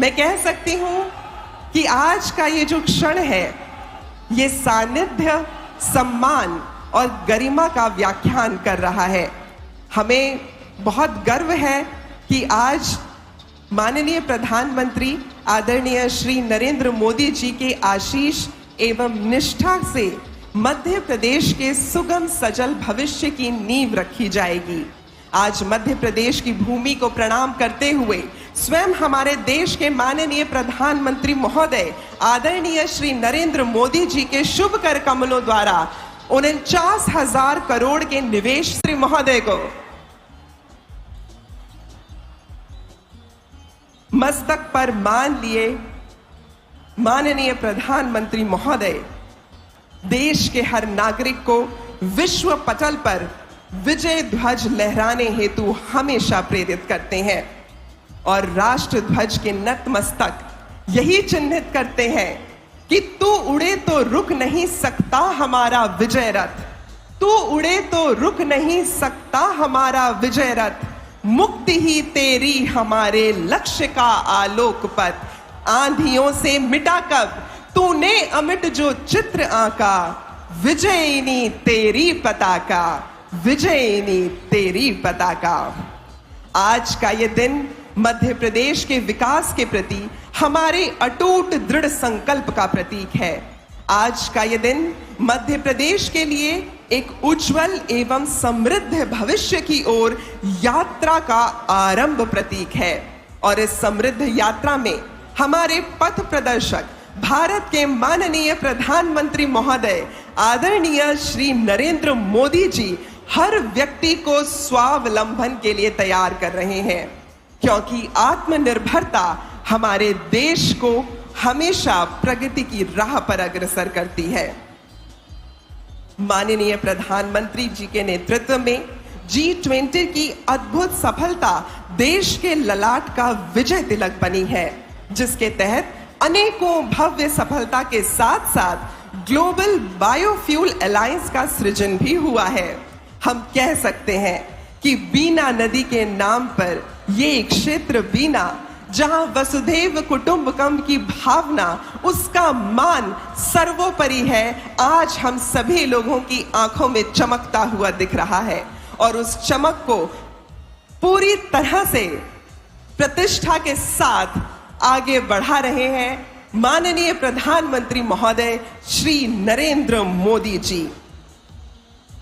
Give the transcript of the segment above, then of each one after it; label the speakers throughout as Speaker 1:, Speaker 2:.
Speaker 1: मैं कह सकती हूं कि आज का ये जो क्षण है, ये सानिध्य, सम्मान और गरिमा का व्याख्यान कर रहा है। हमें बहुत गर्व है कि आज माननीय प्रधानमंत्री आदरणीय श्री नरेंद्र मोदी जी के आशीष एवं निष्ठा से मध्य प्रदेश के सुगम सजल भविष्य की नींव रखी जाएगी। आज मध्य प्रदेश की भूमि को प्रणाम करते हुए स्वयं हमारे देश के माननीय प्रधानमंत्री महोदय आदरणीय श्री नरेंद्र मोदी जी के शुभ कर कमलों द्वारा 49,000 करोड़ के निवेश श्री महोदय को मस्तक पर मान लिए माननीय प्रधानमंत्री महोदय देश के हर नागरिक को विश्व पटल पर विजय ध्वज लहराने हेतु हमेशा प्रेरित करते हैं और राष्ट्र ध्वज के नतमस्तक यही चिन्हित करते हैं कि तू उड़े तो रुक नहीं सकता हमारा विजय रथ, तू उड़े तो रुक नहीं सकता हमारा विजय रथ, मुक्ति ही तेरी हमारे लक्ष्य का आलोक पथ, आंधियों से मिटा कब तूने अमिट जो चित्र आंका, विजयिनी तेरी पताका, विजयिनी तेरी पताका। आज का ये दिन मध्य प्रदेश के विकास के प्रति हमारे अटूट दृढ़ संकल्प का प्रतीक है। आज का ये दिन मध्य प्रदेश के लिए एक उज्जवल एवं समृद्ध भविष्य की ओर यात्रा का आरंभ प्रतीक है और इस समृद्ध यात्रा में हमारे पथ प्रदर्शक भारत के माननीय प्रधानमंत्री महोदय आदरणीय श्री नरेंद्र मोदी जी हर व्यक्ति को स्वावलंबन के लिए तैयार कर रहे हैं, क्योंकि आत्मनिर्भरता हमारे देश को हमेशा प्रगति की राह पर अग्रसर करती है। माननीय प्रधानमंत्री जी के नेतृत्व में G20 की अद्भुत सफलता देश के ललाट का विजय तिलक बनी है, जिसके तहत अनेकों भव्य सफलता के साथ साथ ग्लोबल बायोफ्यूल अलायंस का सृजन भी हुआ है। हम कह सकते हैं कि बीना नदी के नाम पर ये एक क्षेत्र बीना, जहां वसुधैव कुटुंबकम की भावना, उसका मान सर्वोपरि है, आज हम सभी लोगों की आंखों में चमकता हुआ दिख रहा है और उस चमक को पूरी तरह से प्रतिष्ठा के साथ आगे बढ़ा रहे हैं माननीय प्रधानमंत्री महोदय श्री नरेंद्र मोदी जी।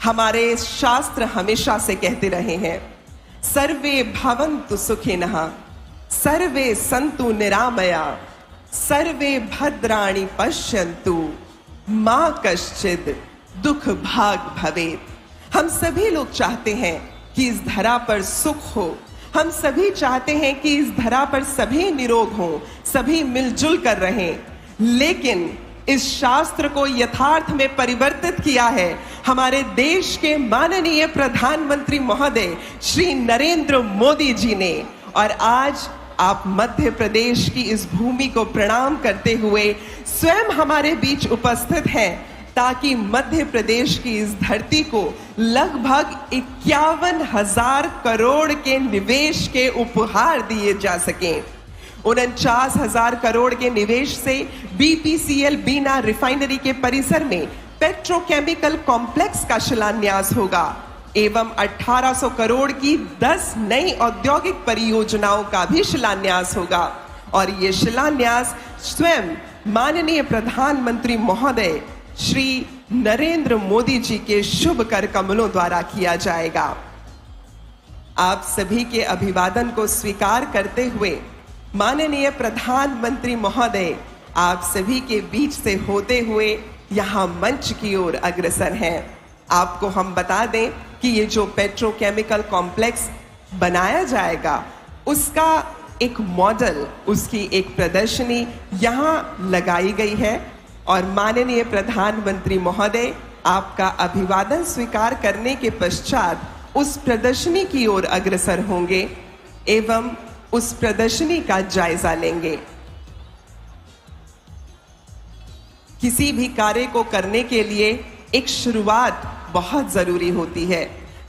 Speaker 1: हमारे शास्त्र हमेशा से कहते रहे हैं, सर्वे भवन्तु सुखिनः, सर्वे सन्तु निरामया, सर्वे भद्राणि पश्यन्तु, मा कश्चित् दुख भाग भवेत्। हम सभी लोग चाहते हैं कि इस धरा पर सुख हो, हम सभी चाहते हैं कि इस धरा पर सभी निरोग हों, सभी मिलजुल कर रहें, लेकिन इस शास्त्र को यथार्थ में परिवर्तित किया है हमारे देश के माननीय प्रधानमंत्री महोदय श्री नरेंद्र मोदी जी ने। और आज आप मध्य प्रदेश की इस भूमि को प्रणाम करते हुए स्वयं हमारे बीच उपस्थित हैं, ताकि मध्य प्रदेश की इस धरती को लगभग 51,000 करोड़ के निवेश के उपहार दिए जा सकें। 49,000 करोड़ के निवेश से BPCL बीना रिफाइनरी के परिसर में पेट्रोकेमिकल कॉम्प्लेक्स का शिलान्यास होगा एवं 1800 करोड़ की 10 नई औद्योगिक परियोजनाओं का भी शिलान्यास होगा और ये शिलान्यास स्वयं माननीय प्रधानमंत्री महोदय श्री नरेंद्र मोदी जी के शुभ कर कमलों द्वारा किया जाएगा। आप सभी के अभिवादन को स्वीकार करते हुए माननीय प्रधानमंत्री महोदय आप सभी के बीच से होते हुए यहाँ मंच की ओर अग्रसर हैं। आपको हम बता दें कि ये जो पेट्रोकेमिकल कॉम्प्लेक्स बनाया जाएगा, उसका एक मॉडल, उसकी एक प्रदर्शनी यहाँ लगाई गई है और माननीय प्रधानमंत्री महोदय आपका अभिवादन स्वीकार करने के पश्चात उस प्रदर्शनी की ओर अग्रसर होंगे एवं उस प्रदर्शनी का जायजा लेंगे। किसी भी कार्य को करने के लिए एक शुरुआत बहुत जरूरी होती है।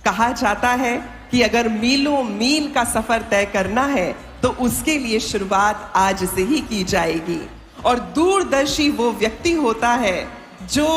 Speaker 1: कहा जाता है कि अगर मीलों मील का सफर तय करना है तो उसके लिए शुरुआत आज से ही की जाएगी। और दूरदर्शी वो व्यक्ति होता है जो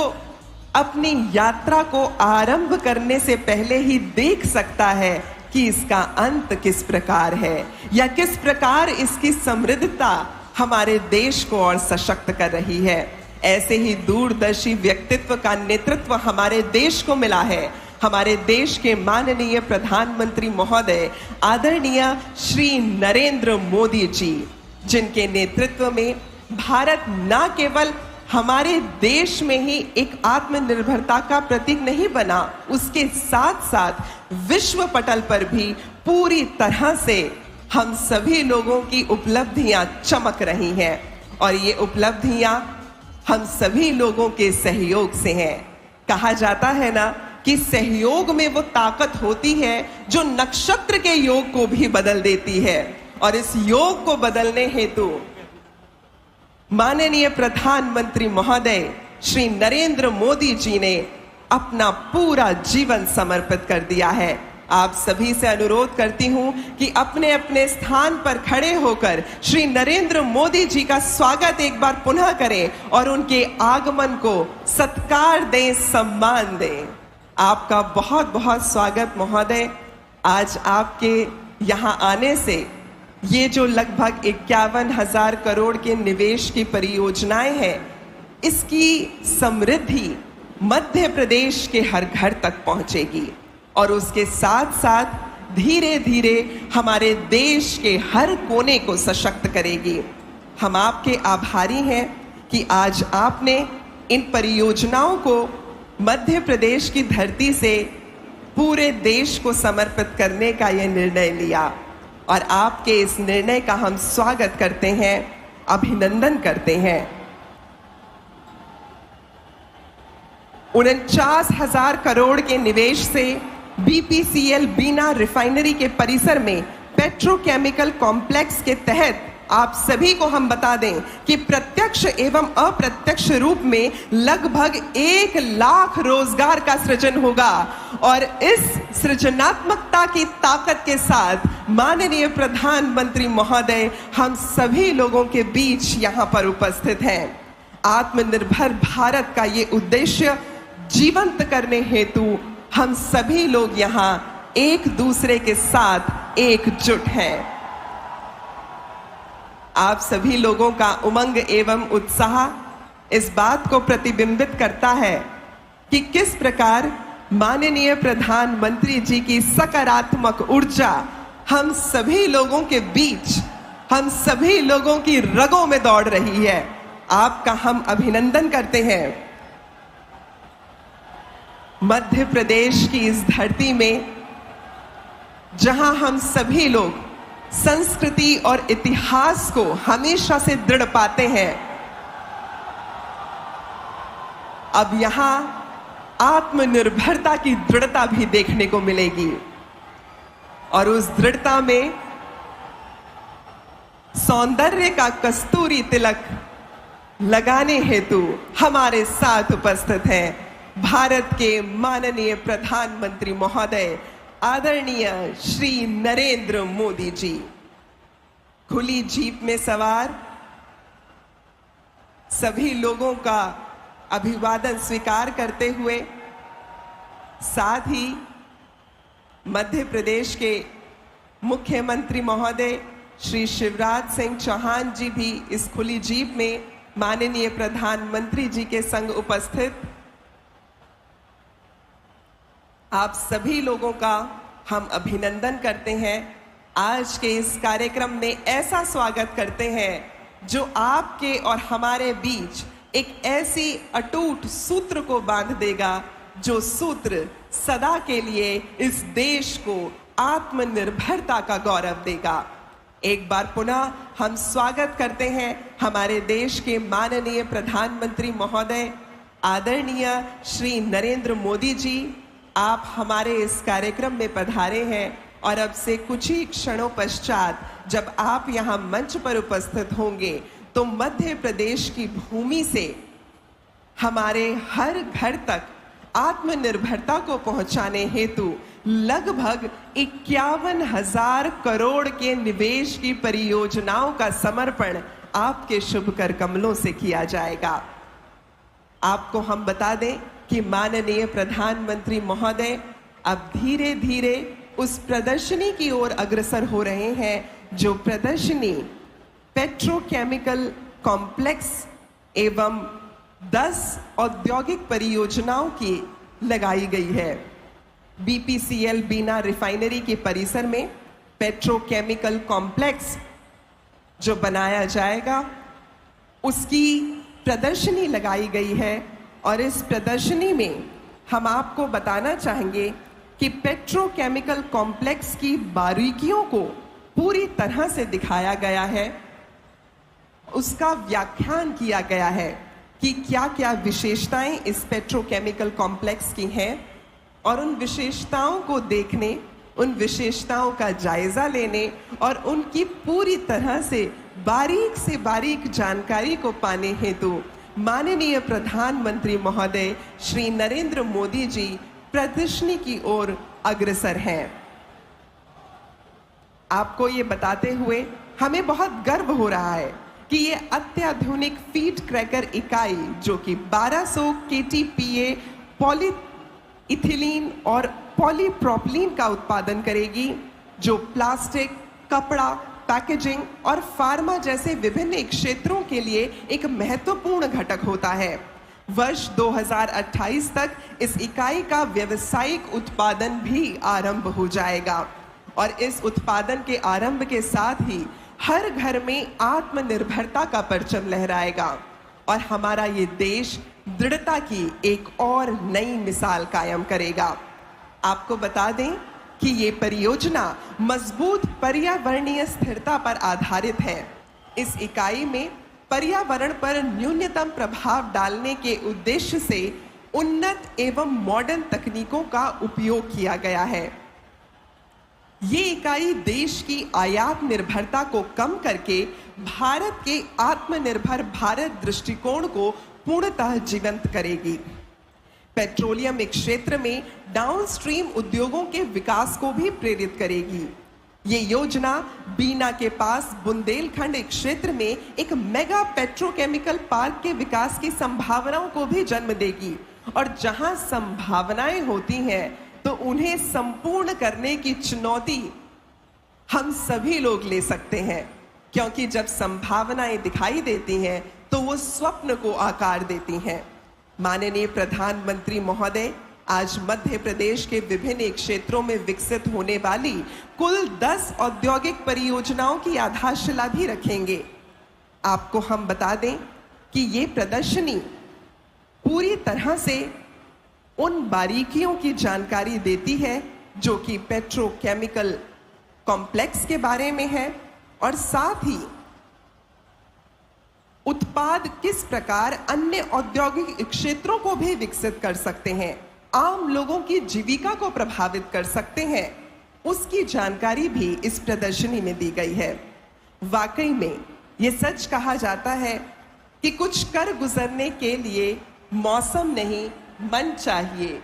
Speaker 1: अपनी यात्रा को आरंभ करने से पहले ही देख सकता है कि इसका अंत किस प्रकार है या किस प्रकार इसकी समृद्धता हमारे देश को और सशक्त कर रही है। ऐसे ही दूरदर्शी व्यक्तित्व का नेतृत्व हमारे देश को मिला है हमारे देश के माननीय प्रधानमंत्री महोदय आदरणीय श्री नरेंद्र मोदी जी, जिनके नेतृत्व में भारत न केवल हमारे देश में ही एक आत्मनिर्भरता का प्रतीक नहीं बना, उसके साथ साथ विश्व पटल पर भी पूरी तरह से हम सभी लोगों की उपलब्धियां चमक रही हैं। और ये उपलब्धियां हम सभी लोगों के सहयोग से हैं। कहा जाता है ना कि सहयोग में वो ताकत होती है जो नक्षत्र के योग को भी बदल देती है। और इस योग को बदलने हेतु माननीय प्रधानमंत्री महोदय श्री नरेंद्र मोदी जी ने अपना पूरा जीवन समर्पित कर दिया है। आप सभी से अनुरोध करती हूं कि अपने अपने स्थान पर खड़े होकर श्री नरेंद्र मोदी जी का स्वागत एक बार पुनः करें और उनके आगमन को सत्कार दें, सम्मान दें। आपका बहुत बहुत स्वागत महोदय। आज आपके यहां आने से ये जो लगभग 51,000 करोड़ के निवेश की परियोजनाएं हैं, इसकी समृद्धि मध्य प्रदेश के हर घर तक पहुंचेगी और उसके साथ साथ धीरे धीरे हमारे देश के हर कोने को सशक्त करेगी। हम आपके आभारी हैं कि आज आपने इन परियोजनाओं को मध्य प्रदेश की धरती से पूरे देश को समर्पित करने का यह निर्णय लिया और आपके इस निर्णय का हम स्वागत करते हैं, अभिनंदन करते हैं। 49,000 करोड़ के निवेश से बीपीसीएल बीना रिफाइनरी के परिसर में पेट्रोकेमिकल कॉम्प्लेक्स के तहत आप सभी को हम बता दें कि प्रत्यक्ष एवं अप्रत्यक्ष रूप में लगभग 1 लाख रोजगार का सृजन होगा। और इस सृजनात्मकता की ताकत के साथ माननीय प्रधानमंत्री महोदय हम सभी लोगों के बीच यहाँ पर उपस्थित हैं। आत्मनिर्भर भारत का ये उद्देश्य जीवंत करने हेतु हम सभी लोग यहाँ एक दूसरे के साथ एकजुट हैं। आप सभी लोगों का उमंग एवं उत्साह इस बात को प्रतिबिंबित करता है कि किस प्रकार माननीय प्रधानमंत्री जी की सकारात्मक ऊर्जा हम सभी लोगों के बीच, हम सभी लोगों की रगों में दौड़ रही है। आपका हम अभिनंदन करते हैं। मध्य प्रदेश की इस धरती में जहां हम सभी लोग संस्कृति और इतिहास को हमेशा से दृढ़ पाते हैं, अब यहां आत्मनिर्भरता की दृढ़ता भी देखने को मिलेगी। और उस दृढ़ता में सौंदर्य का कस्तूरी तिलक लगाने हेतु हमारे साथ उपस्थित हैं भारत के माननीय प्रधानमंत्री महोदय आदरणीय श्री नरेंद्र मोदी जी। खुली जीप में सवार सभी लोगों का अभिवादन स्वीकार करते हुए साथ ही मध्य प्रदेश के मुख्यमंत्री महोदय श्री शिवराज सिंह चौहान जी भी इस खुली जीप में माननीय प्रधानमंत्री जी के संग उपस्थित। आप सभी लोगों का हम अभिनंदन करते हैं। आज के इस कार्यक्रम में ऐसा स्वागत करते हैं जो आपके और हमारे बीच एक ऐसी अटूट सूत्र को बांध देगा जो सूत्र सदा के लिए इस देश को आत्मनिर्भरता का गौरव देगा। एक बार पुनः हम स्वागत करते हैं हमारे देश के माननीय प्रधानमंत्री महोदय आदरणीय श्री नरेंद्र मोदी जी। आप हमारे इस कार्यक्रम में पधारे हैं और अब से कुछ ही क्षणों पश्चात जब आप यहाँ मंच पर उपस्थित होंगे तो मध्य प्रदेश की भूमि से हमारे हर घर तक आत्मनिर्भरता को पहुंचाने हेतु लगभग 51,000 करोड़ के निवेश की परियोजनाओं का समर्पण आपके शुभ कर कमलों से किया जाएगा। आपको हम बता दें कि माननीय प्रधानमंत्री महोदय अब धीरे धीरे उस प्रदर्शनी की ओर अग्रसर हो रहे हैं जो प्रदर्शनी पेट्रोकेमिकल कॉम्प्लेक्स एवं 10 औद्योगिक परियोजनाओं की लगाई गई है। बीपीसीएल बीना रिफाइनरी के परिसर में पेट्रोकेमिकल कॉम्प्लेक्स जो बनाया जाएगा उसकी प्रदर्शनी लगाई गई है और इस प्रदर्शनी में हम आपको बताना चाहेंगे कि पेट्रोकेमिकल कॉम्प्लेक्स की बारीकियों को पूरी तरह से दिखाया गया है, उसका व्याख्यान किया गया है कि क्या क्या विशेषताएं इस पेट्रोकेमिकल कॉम्प्लेक्स की हैं और उन विशेषताओं को देखने, उन विशेषताओं का जायजा लेने और उनकी पूरी तरह से बारीक जानकारी को पाने हेतु माननीय प्रधानमंत्री महोदय श्री नरेंद्र मोदी जी प्रदर्शनी की ओर अग्रसर हैं। आपको ये बताते हुए हमें बहुत गर्व हो रहा है कि ये अत्याधुनिक फीड क्रैकर इकाई जो कि 1200 KTPA पॉलीइथिलीन और पॉलीप्रोपिलीन का उत्पादन करेगी, जो प्लास्टिक, कपड़ा, पैकेजिंग और फार्मा जैसे विभिन्न क्षेत्रों के लिए एक महत्वपूर्ण घटक होता है। वर्ष 2028 तक इस इकाई का व्यावसायिक उत्पादन भी आरंभ हो जाएगा और इस उत्पादन के आरंभ के साथ ही हर घर में आत्मनिर्भरता का परचम लहराएगा और हमारा ये देश दृढ़ता की एक और नई मिसाल कायम करेगा। आपको बता दें कि ये परियोजना मजबूत पर्यावरणीय स्थिरता पर आधारित है। इस इकाई में पर्यावरण पर न्यूनतम प्रभाव डालने के उद्देश्य से उन्नत एवं मॉडर्न तकनीकों का उपयोग किया गया है। ये इकाई देश की आयात निर्भरता को कम करके भारत के आत्मनिर्भर भारत दृष्टिकोण को पूर्णतः जीवंत करेगी। पेट्रोलियम क्षेत्र में डाउनस्ट्रीम उद्योगों के विकास को भी प्रेरित करेगी। ये योजना बीना के पास बुंदेलखंड क्षेत्र में एक मेगा पेट्रोकेमिकल पार्क के विकास की संभावनाओं को भी जन्म देगी और जहां संभावनाएं होती हैं तो उन्हें संपूर्ण करने की चुनौती हम सभी लोग ले सकते हैं, क्योंकि जब संभावनाएं दिखाई देती हैं तो वो स्वप्न को आकार देती हैं। माननीय प्रधानमंत्री महोदय आज मध्य प्रदेश के विभिन्न क्षेत्रों में विकसित होने वाली कुल 10 औद्योगिक परियोजनाओं की आधारशिला भी रखेंगे। आपको हम बता दें कि ये प्रदर्शनी पूरी तरह से उन बारीकियों की जानकारी देती है जो कि पेट्रोकेमिकल कॉम्प्लेक्स के बारे में है और साथ ही उत्पाद किस प्रकार अन्य औद्योगिक क्षेत्रों को भी विकसित कर सकते हैं, आम लोगों की जीविका को प्रभावित कर सकते हैं, उसकी जानकारी भी इस प्रदर्शनी में दी गई है। वाकई में ये सच कहा जाता है कि कुछ कर गुजरने के लिए मौसम नहीं मन चाहिए,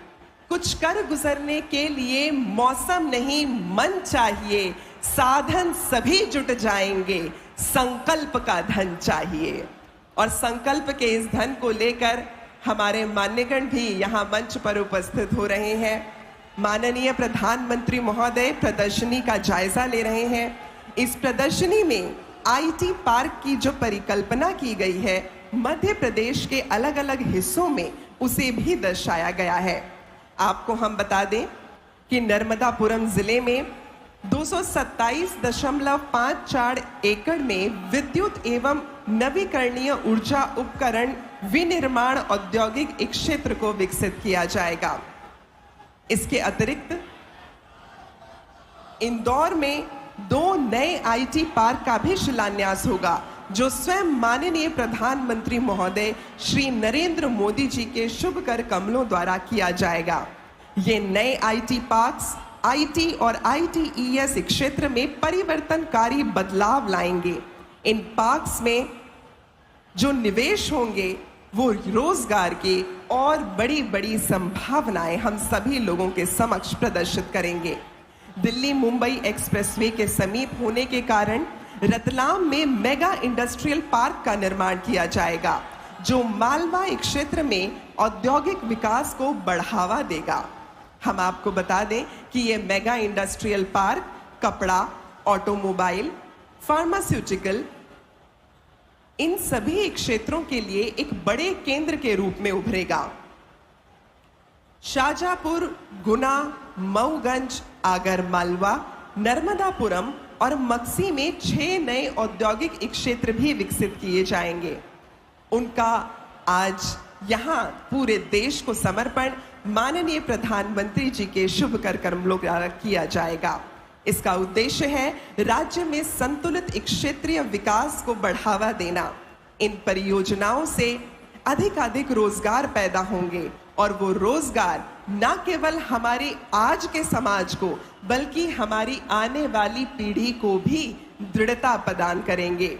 Speaker 1: कुछ कर गुजरने के लिए मौसम नहीं मन चाहिए, साधन सभी जुट जाएंगे, संकल्प का धन चाहिए। और संकल्प के इस धन को लेकर हमारे मान्यगण भी यहाँ मंच पर उपस्थित हो रहे हैं। माननीय प्रधानमंत्री महोदय प्रदर्शनी का जायजा ले रहे हैं। इस प्रदर्शनी में आईटी पार्क की जो परिकल्पना की गई है, मध्य प्रदेश के अलग अलग हिस्सों में उसे भी दर्शाया गया है। आपको हम बता दें कि नर्मदापुरम जिले में 227.54 एकड़ में विद्युत एवं नवीकरणीय ऊर्जा उपकरण विनिर्माण औद्योगिक क्षेत्र को विकसित किया जाएगा। इसके अतिरिक्त इंदौर में 2 नए आईटी पार्क का भी शिलान्यास होगा, जो स्वयं माननीय प्रधानमंत्री महोदय श्री नरेंद्र मोदी जी के शुभ कर कमलों द्वारा किया जाएगा। ये नए आईटी पार्क्स आईटी और आईटीईएस क्षेत्र में परिवर्तनकारी बदलाव लाएंगे। इन पार्क्स में जो निवेश होंगे वो रोजगार की और बड़ी बड़ी संभावनाएं हम सभी लोगों के समक्ष प्रदर्शित करेंगे। दिल्ली मुंबई एक्सप्रेसवे के समीप होने के कारण रतलाम में मेगा इंडस्ट्रियल पार्क का निर्माण किया जाएगा, जो मालवाई क्षेत्र में औद्योगिक विकास को बढ़ावा देगा। हम आपको बता दें कि ये मेगा इंडस्ट्रियल पार्क कपड़ा, ऑटोमोबाइल, फार्मास्यूटिकल, इन सभी क्षेत्रों के लिए एक बड़े केंद्र के रूप में उभरेगा। शाहजहांपुर, गुना, मऊगंज, आगरमालवा, नर्मदापुरम और मक्सी में 6 नए औद्योगिक क्षेत्र भी विकसित किए जाएंगे। उनका आज यहाँ पूरे देश को समर्पण माननीय प्रधानमंत्री जी के शुभ कर्मों द्वारा किया जाएगा। इसका उद्देश्य है राज्य में संतुलित क्षेत्रीय विकास को बढ़ावा देना। इन परियोजनाओं से अधिक रोजगार पैदा होंगे और वो रोजगार न केवल हमारे आज के समाज को बल्कि हमारी आने वाली पीढ़ी को भी दृढ़ता प्रदान करेंगे।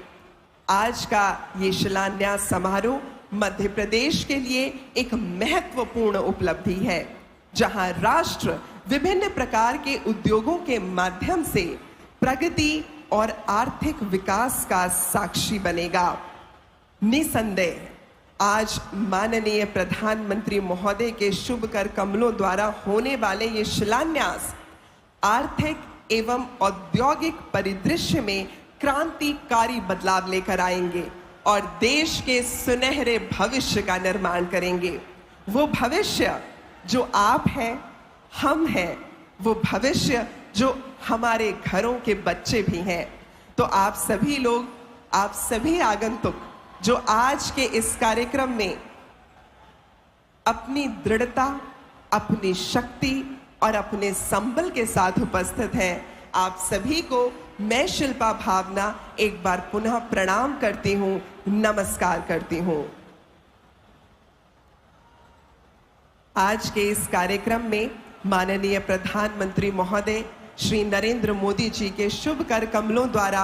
Speaker 1: आज का ये शिलान्यास समारोह मध्य प्रदेश के लिए एक महत्वपूर्ण उपलब्धि है, जहां राष्ट्र विभिन्न प्रकार के उद्योगों के माध्यम से प्रगति और आर्थिक विकास का साक्षी बनेगा। निसंदेह आज माननीय प्रधानमंत्री महोदय के शुभ कमलों द्वारा होने वाले ये शिलान्यास आर्थिक एवं औद्योगिक परिदृश्य में क्रांतिकारी बदलाव लेकर आएंगे और देश के सुनहरे भविष्य का निर्माण करेंगे। वो भविष्य जो आप हैं, हम हैं, वो भविष्य जो हमारे घरों के बच्चे भी हैं। तो आप सभी लोग, आप सभी आगंतुक जो आज के इस कार्यक्रम में अपनी दृढ़ता, अपनी शक्ति और अपने संबल के साथ उपस्थित हैं, आप सभी को मैं शिल्पा भावना एक बार पुनः प्रणाम करती हूं, नमस्कार करती हूं। आज के इस कार्यक्रम में माननीय प्रधानमंत्री महोदय श्री नरेंद्र मोदी जी के शुभ कमलों द्वारा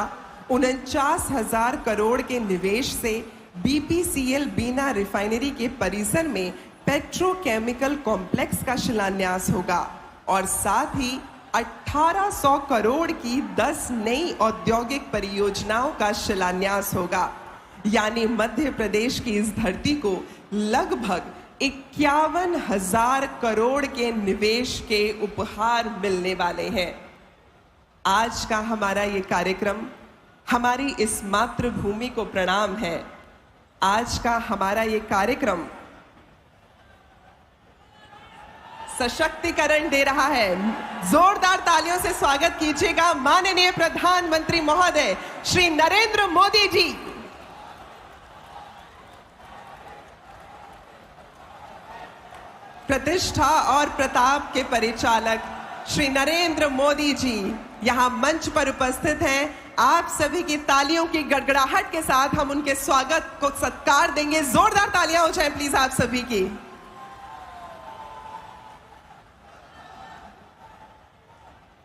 Speaker 1: 49,000 करोड़ के निवेश से बीपीसीएल बीना रिफाइनरी के परिसर में पेट्रोकेमिकल कॉम्प्लेक्स का शिलान्यास होगा और साथ ही 1800 करोड़ की 10 नई औद्योगिक परियोजनाओं का शिलान्यास होगा। यानी मध्य प्रदेश की इस धरती को लगभग 51,000 करोड़ के निवेश के उपहार मिलने वाले हैं। आज का हमारा ये कार्यक्रम हमारी इस मातृभूमि को प्रणाम है। आज का हमारा ये कार्यक्रम सशक्तिकरण दे रहा है। जोरदार तालियों से स्वागत कीजिएगा माननीय प्रधानमंत्री महोदय श्री नरेंद्र मोदी जी। प्रतिष्ठा और प्रताप के परिचालक श्री नरेंद्र मोदी जी यहां मंच पर उपस्थित हैं। आप सभी की तालियों की गड़गड़ाहट के साथ हम उनके स्वागत को सत्कार देंगे। जोरदार तालियां हो जाए प्लीज आप सभी की।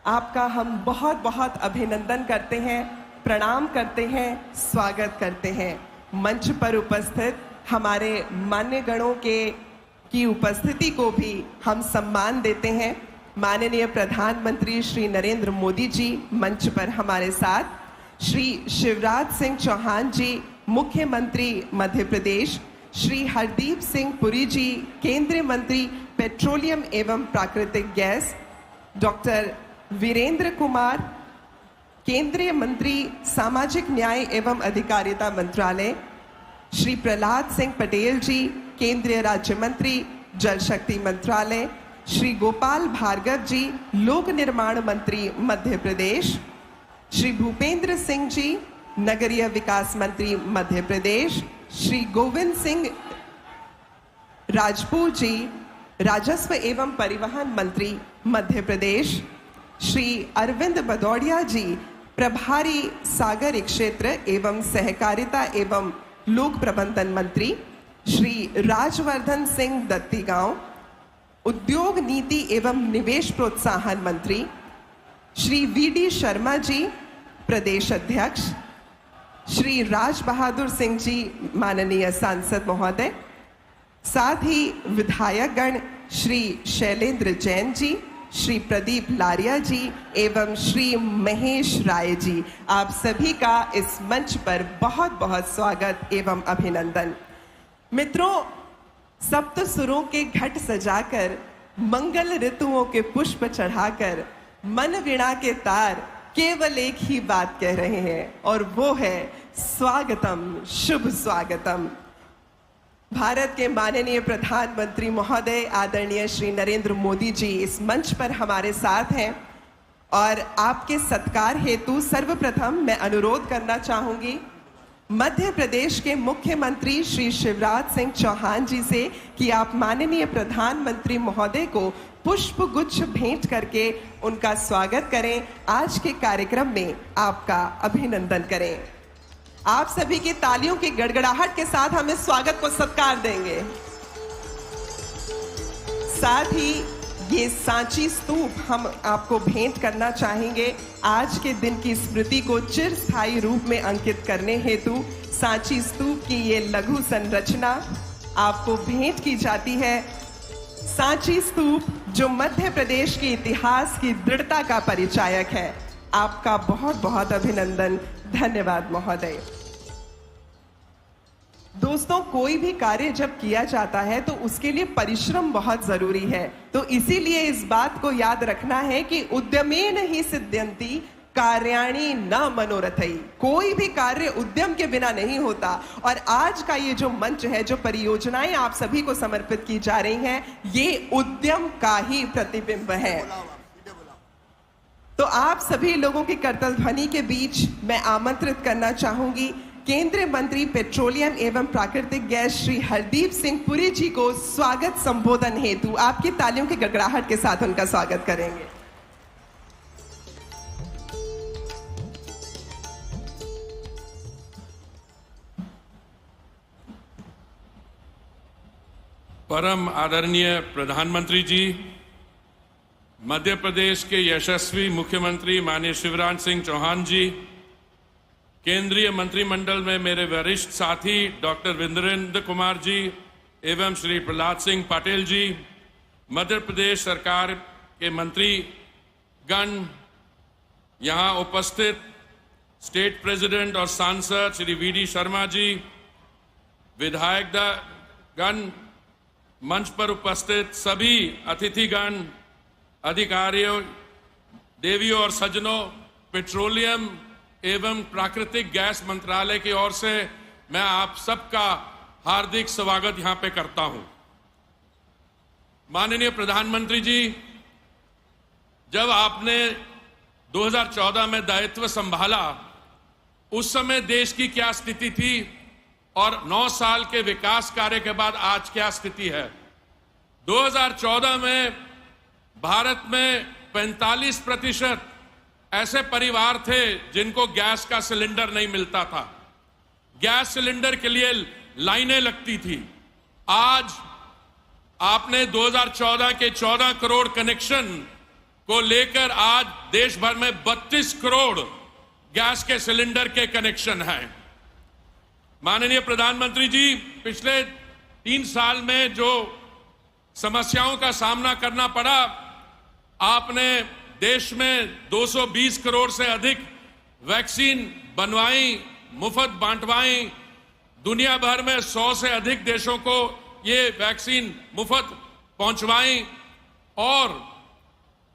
Speaker 1: आपका हम बहुत बहुत अभिनंदन करते हैं, प्रणाम करते हैं, स्वागत करते हैं। मंच पर उपस्थित हमारे मान्यगणों की उपस्थिति को भी हम सम्मान देते हैं। माननीय प्रधानमंत्री श्री नरेंद्र मोदी जी मंच पर हमारे साथ, श्री शिवराज सिंह चौहान जी मुख्यमंत्री मध्य प्रदेश, श्री हरदीप सिंह पुरी जी केंद्रीय मंत्री पेट्रोलियम एवं प्राकृतिक गैस, डॉक्टर वीरेंद्र कुमार केंद्रीय मंत्री सामाजिक न्याय एवं अधिकारिता मंत्रालय, श्री प्रहलाद सिंह पटेल जी केंद्रीय राज्य मंत्री जल शक्ति मंत्रालय, श्री गोपाल भार्गव जी लोक निर्माण मंत्री मध्य प्रदेश, श्री भूपेंद्र सिंह जी नगरीय विकास मंत्री मध्य प्रदेश, श्री गोविंद सिंह राजपूत जी राजस्व एवं परिवहन मंत्री मध्य प्रदेश, श्री अरविंद भदौड़िया जी प्रभारी सागर क्षेत्र एवं सहकारिता एवं लोक प्रबंधन मंत्री, श्री राजवर्धन सिंह दत्तीगांव उद्योग नीति एवं निवेश प्रोत्साहन मंत्री, श्री वीडी शर्मा जी प्रदेश अध्यक्ष, श्री राज बहादुर सिंह जी माननीय सांसद महोदय, साथ ही विधायकगण श्री शैलेंद्र जैन जी, श्री प्रदीप लारिया जी एवं श्री महेश राय जी, आप सभी का इस मंच पर बहुत बहुत स्वागत एवं अभिनंदन। मित्रों, सप्त सुरों के घट सजाकर, मंगल ऋतुओं के पुष्प चढ़ाकर, मन वीणा के तार केवल एक ही बात कह रहे हैं और वो है स्वागतम, शुभ स्वागतम। भारत के माननीय प्रधानमंत्री महोदय आदरणीय श्री नरेंद्र मोदी जी इस मंच पर हमारे साथ हैं और आपके सत्कार हेतु सर्वप्रथम मैं अनुरोध करना चाहूंगी मध्य प्रदेश के मुख्यमंत्री श्री शिवराज सिंह चौहान जी से कि आप माननीय प्रधानमंत्री महोदय को पुष्प गुच्छ भेंट करके उनका स्वागत करें, आज के कार्यक्रम में आपका अभिनंदन करें। आप सभी की तालियों की गड़गड़ाहट के साथ हम इस स्वागत को सत्कार देंगे। साथ ही ये सांची स्तूप हम आपको भेंट करना चाहेंगे। आज के दिन की स्मृति को चिरस्थायी रूप में अंकित करने हेतु सांची स्तूप की ये लघु संरचना आपको भेंट की जाती है। सांची स्तूप जो मध्य प्रदेश के इतिहास की दृढ़ता का परिचायक है। आपका बहुत बहुत अभिनंदन, धन्यवाद महोदय। दोस्तों, कोई भी कार्य जब किया जाता है तो उसके लिए परिश्रम बहुत जरूरी है, तो इसीलिए इस बात को याद रखना है कि उद्यमेन ही सिद्ध्यन्ति कार्याणि न मनोरथै। कोई भी कार्य उद्यम के बिना नहीं होता और आज का ये जो मंच है, जो परियोजनाएं आप सभी को समर्पित की जा रही हैं, ये उद्यम का ही प्रतिबिंब है। तो आप सभी लोगों की करतल ध्वनि के बीच मैं आमंत्रित करना चाहूंगी केंद्रीय मंत्री पेट्रोलियम एवं प्राकृतिक गैस श्री हरदीप सिंह पुरी जी को स्वागत संबोधन हेतु आपकी तालियों की गड़गड़ाहट के साथ उनका स्वागत करेंगे।
Speaker 2: परम आदरणीय प्रधानमंत्री जी, मध्य प्रदेश के यशस्वी मुख्यमंत्री माननीय शिवराज सिंह चौहान जी, केंद्रीय मंत्रिमंडल में मेरे वरिष्ठ साथी डॉक्टर वीरेंद्र कुमार जी एवं श्री प्रहलाद सिंह पटेल जी, मध्य प्रदेश सरकार के मंत्री गण, यहाँ उपस्थित स्टेट प्रेसिडेंट और सांसद श्री वी.डी. शर्मा जी, विधायक गण, मंच पर उपस्थित सभी अतिथिगण, अधिकारियों, देवियों और सज्जनों, पेट्रोलियम एवं प्राकृतिक गैस मंत्रालय की ओर से मैं आप सबका हार्दिक स्वागत यहां पे करता हूं। माननीय प्रधानमंत्री जी, जब आपने 2014 में दायित्व संभाला, उस समय देश की क्या स्थिति थी और 9 साल के विकास कार्य के बाद आज क्या स्थिति है। 2014 में भारत में 45% ऐसे परिवार थे जिनको गैस का सिलेंडर नहीं मिलता था। गैस सिलेंडर के लिए लाइनें लगती थी। आज आपने 2014 के 14 करोड़ कनेक्शन को लेकर आज देश भर में 32 करोड़ गैस के सिलेंडर के कनेक्शन हैं। माननीय प्रधानमंत्री जी, पिछले 3 साल में जो समस्याओं का सामना करना पड़ा, आपने देश में 220 करोड़ से अधिक वैक्सीन बनवाई, मुफ्त बांटवाई। दुनिया भर में 100 से अधिक देशों को ये वैक्सीन मुफ्त पहुंचवाई और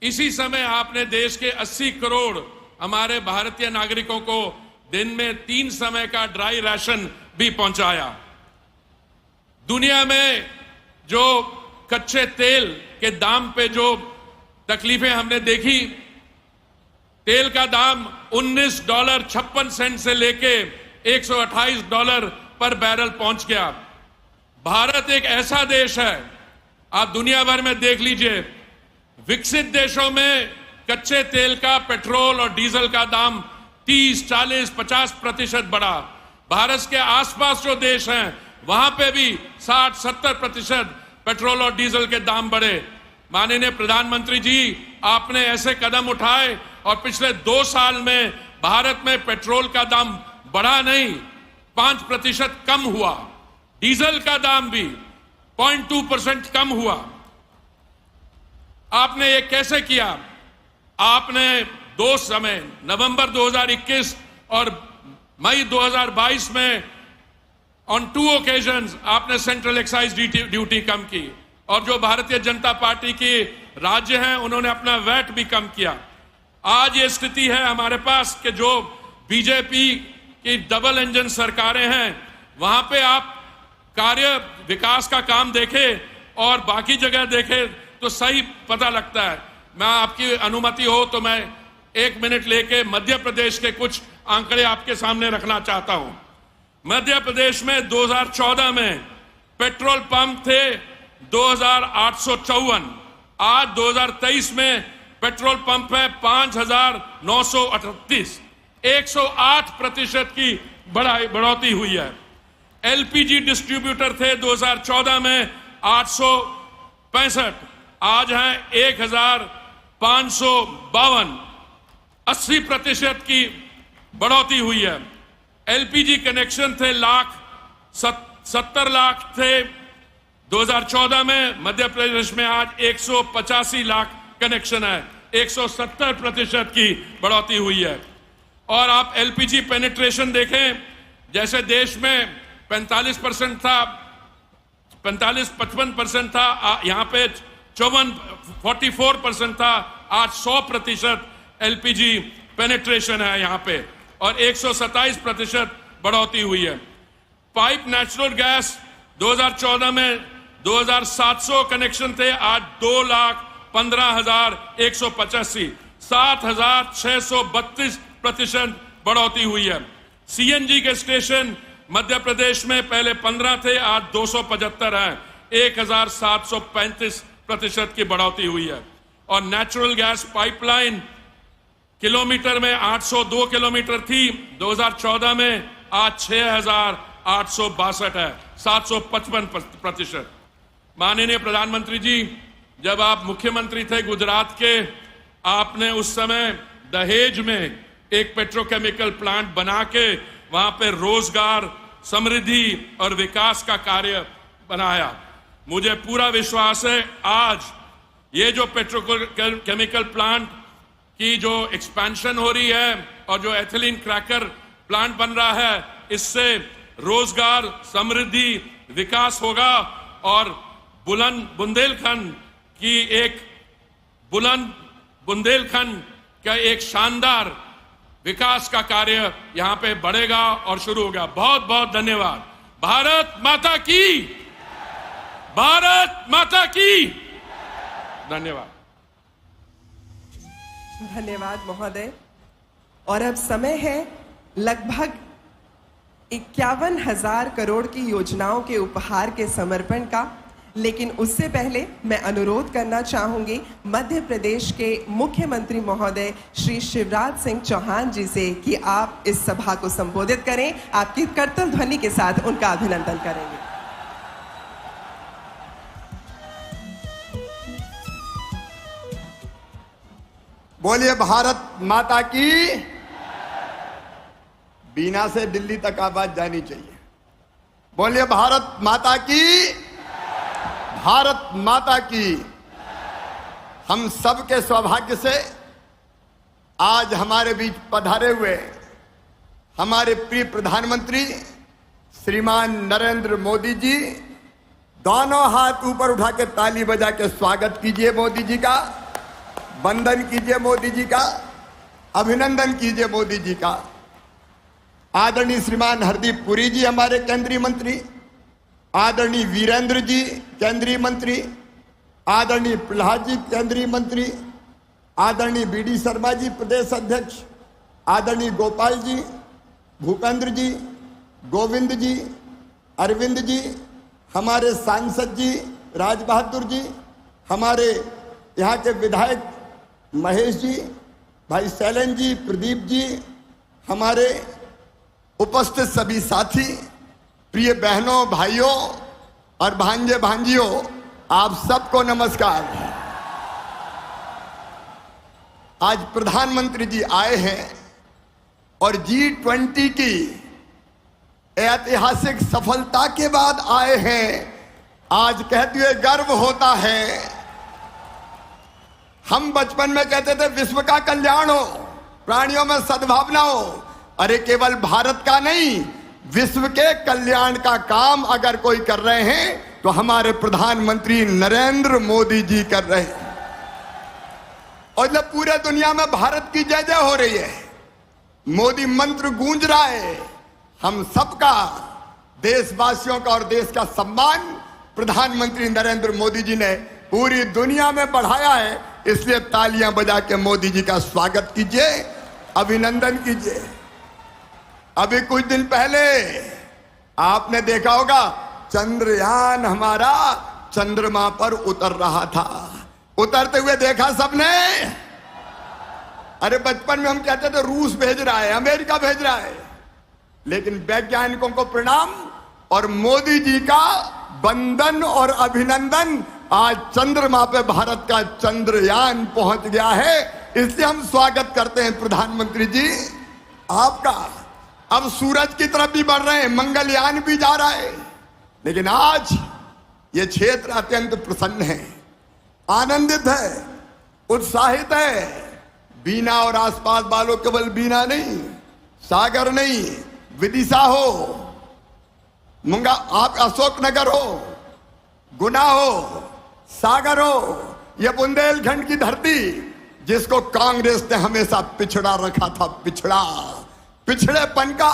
Speaker 2: इसी समय आपने देश के 80 करोड़ हमारे भारतीय नागरिकों को दिन में 3 समय का ड्राई राशन भी पहुंचाया। दुनिया में जो कच्चे तेल के दाम पे जो तकलीफें हमने देखी, तेल का दाम $19.56 से लेके $128 पर बैरल पहुंच गया। भारत एक ऐसा देश है, आप दुनिया भर में देख लीजिए, विकसित देशों में कच्चे तेल का, पेट्रोल और डीजल का दाम 30, 40, 50% बढ़ा। भारत के आसपास जो देश हैं वहां पे भी 60-70% पेट्रोल और डीजल के दाम बढ़े। माननीय प्रधानमंत्री जी, आपने ऐसे कदम उठाए और पिछले 2 साल में भारत में पेट्रोल का दाम बढ़ा नहीं, 5% कम हुआ। डीजल का दाम भी 0.2% कम हुआ। आपने ये कैसे किया? आपने दो समय, नवंबर 2021 और मई 2022 में ऑन 2 ओकेजन्स आपने सेंट्रल एक्साइज ड्यूटी कम की, और जो भारतीय जनता पार्टी के राज्य हैं उन्होंने अपना वैट भी कम किया। आज ये स्थिति है हमारे पास कि जो बीजेपी की डबल इंजन सरकारें हैं वहां पे आप कार्य विकास का काम देखें और बाकी जगह देखें तो सही पता लगता है। मैं आपकी अनुमति हो तो मैं 1 मिनट लेके मध्य प्रदेश के कुछ आंकड़े आपके सामने रखना चाहता हूं। मध्य प्रदेश में 2014 में पेट्रोल पंप थे 2854, आज 2023 में पेट्रोल पंप है 5938, 108% की बढ़ोतरी हुई है। एलपीजी डिस्ट्रीब्यूटर थे 2014 में 865, आज हैं 1552, 80% की बढ़ोतरी हुई है। एलपीजी कनेक्शन थे 70 लाख थे 2014 में, मध्य प्रदेश में आज 185 लाख कनेक्शन है, 170% की बढ़ोतरी हुई है। और आप एलपीजी पेनिट्रेशन देखें, जैसे देश में 45% था, 55% था, यहाँ पे 44% था, आज 100% एलपीजी पेनिट्रेशन है यहाँ पे, और 127% बढ़ोतरी हुई है। पाइप नेचुरल गैस 2014 में 2700 कनेक्शन थे, आज 2,15,185, 7,632% बढ़ोतरी हुई है। सीएनजी के स्टेशन मध्य प्रदेश में पहले 15 थे, आज 275 हैं, 1,735% की बढ़ोतरी हुई है। और नेचुरल गैस पाइपलाइन किलोमीटर में 802 किलोमीटर थी 2014 में, आज 6,862 है, 755%। माननीय प्रधानमंत्री जी, जब आप मुख्यमंत्री थे गुजरात के, आपने उस समय दहेज में एक पेट्रोकेमिकल प्लांट बना के वहां पे रोजगार, समृद्धि और विकास का कार्य बनाया। मुझे पूरा विश्वास है आज ये जो पेट्रोकेमिकल प्लांट की जो एक्सपेंशन हो रही है और जो एथिलीन क्रैकर प्लांट बन रहा है, इससे रोजगार, समृद्धि, विकास होगा और बुंदेलखंड का एक शानदार विकास का कार्य यहां पे बढ़ेगा और शुरू होगा। बहुत बहुत धन्यवाद। भारत माता की, भारत माता की। धन्यवाद।
Speaker 1: धन्यवाद महोदय। और अब समय है लगभग 51,000 करोड़ की योजनाओं के उपहार के समर्पण का, लेकिन उससे पहले मैं अनुरोध करना चाहूंगी मध्य प्रदेश के मुख्यमंत्री महोदय श्री शिवराज सिंह चौहान जी से कि आप इस सभा को संबोधित करें। आपकी करतल ध्वनि के साथ उनका अभिनंदन करेंगे।
Speaker 3: बोलिए भारत माता की। बीना से दिल्ली तक आवाज जानी चाहिए। बोलिए भारत माता की, भारत माता की। हम सबके सौभाग्य से आज हमारे बीच पधारे हुए हमारे प्रिय प्रधानमंत्री श्रीमान नरेंद्र मोदी जी, दोनों हाथ ऊपर उठा के ताली बजा के स्वागत कीजिए मोदी जी का, वंदन कीजिए मोदी जी का, अभिनंदन कीजिए मोदी जी का। आदरणीय श्रीमान हरदीप पुरी जी हमारे केंद्रीय मंत्री, आदरणीय वीरेंद्र जी केंद्रीय मंत्री, आदरणीय प्रहलाद जी केंद्रीय मंत्री, आदरणीय बीडी शर्मा जी प्रदेश अध्यक्ष, आदरणीय गोपाल जी, भूपेंद्र जी, गोविंद जी, अरविंद जी, हमारे सांसद जी राज बहादुर जी, हमारे यहाँ के विधायक महेश जी, भाई शैलेंद्र जी, प्रदीप जी, हमारे उपस्थित सभी साथी, प्रिय बहनों, भाइयों और भांजे भांजियों, आप सबको नमस्कार। आज प्रधानमंत्री जी आए हैं और G20 की ऐतिहासिक सफलता के बाद आए हैं। आज कहते हुए गर्व होता है। हम बचपन में कहते थे विश्व का कल्याण हो, प्राणियों में सद्भावना हो। अरे केवल भारत का नहीं, विश्व के कल्याण का काम अगर कोई कर रहे हैं तो हमारे प्रधानमंत्री नरेंद्र मोदी जी कर रहे हैं। और जब पूरे दुनिया में भारत की जय जय हो रही है, मोदी मंत्र गूंज रहा है, हम सबका, देशवासियों का और देश का सम्मान प्रधानमंत्री नरेंद्र मोदी जी ने पूरी दुनिया में बढ़ाया है। इसलिए तालियां बजा के मोदी जी का स्वागत कीजिए, अभिनंदन कीजिए। अभी कुछ दिन पहले आपने देखा होगा चंद्रयान हमारा चंद्रमा पर उतर रहा था। उतरते हुए देखा सबने। अरे बचपन में हम कहते थे रूस भेज रहा है, अमेरिका भेज रहा है, लेकिन वैज्ञानिकों को प्रणाम और मोदी जी का वंदन और अभिनंदन। आज चंद्रमा पे भारत का चंद्रयान पहुंच गया है, इसलिए हम स्वागत करते हैं प्रधानमंत्री जी आपका। अब सूरज की तरफ भी बढ़ रहे हैं, मंगलयान भी जा रहा है, लेकिन आज ये क्षेत्र अत्यंत प्रसन्न है, आनंदित है, उत्साहित है। बीना और आसपास वालों केवल बीना नहीं, सागर नहीं, विदिशा हो, मुंगा आप अशोकनगर हो, गुना हो, सागर हो, यह बुंदेलखंड की धरती जिसको कांग्रेस ने हमेशा पिछड़ा रखा था, पिछड़ेपन का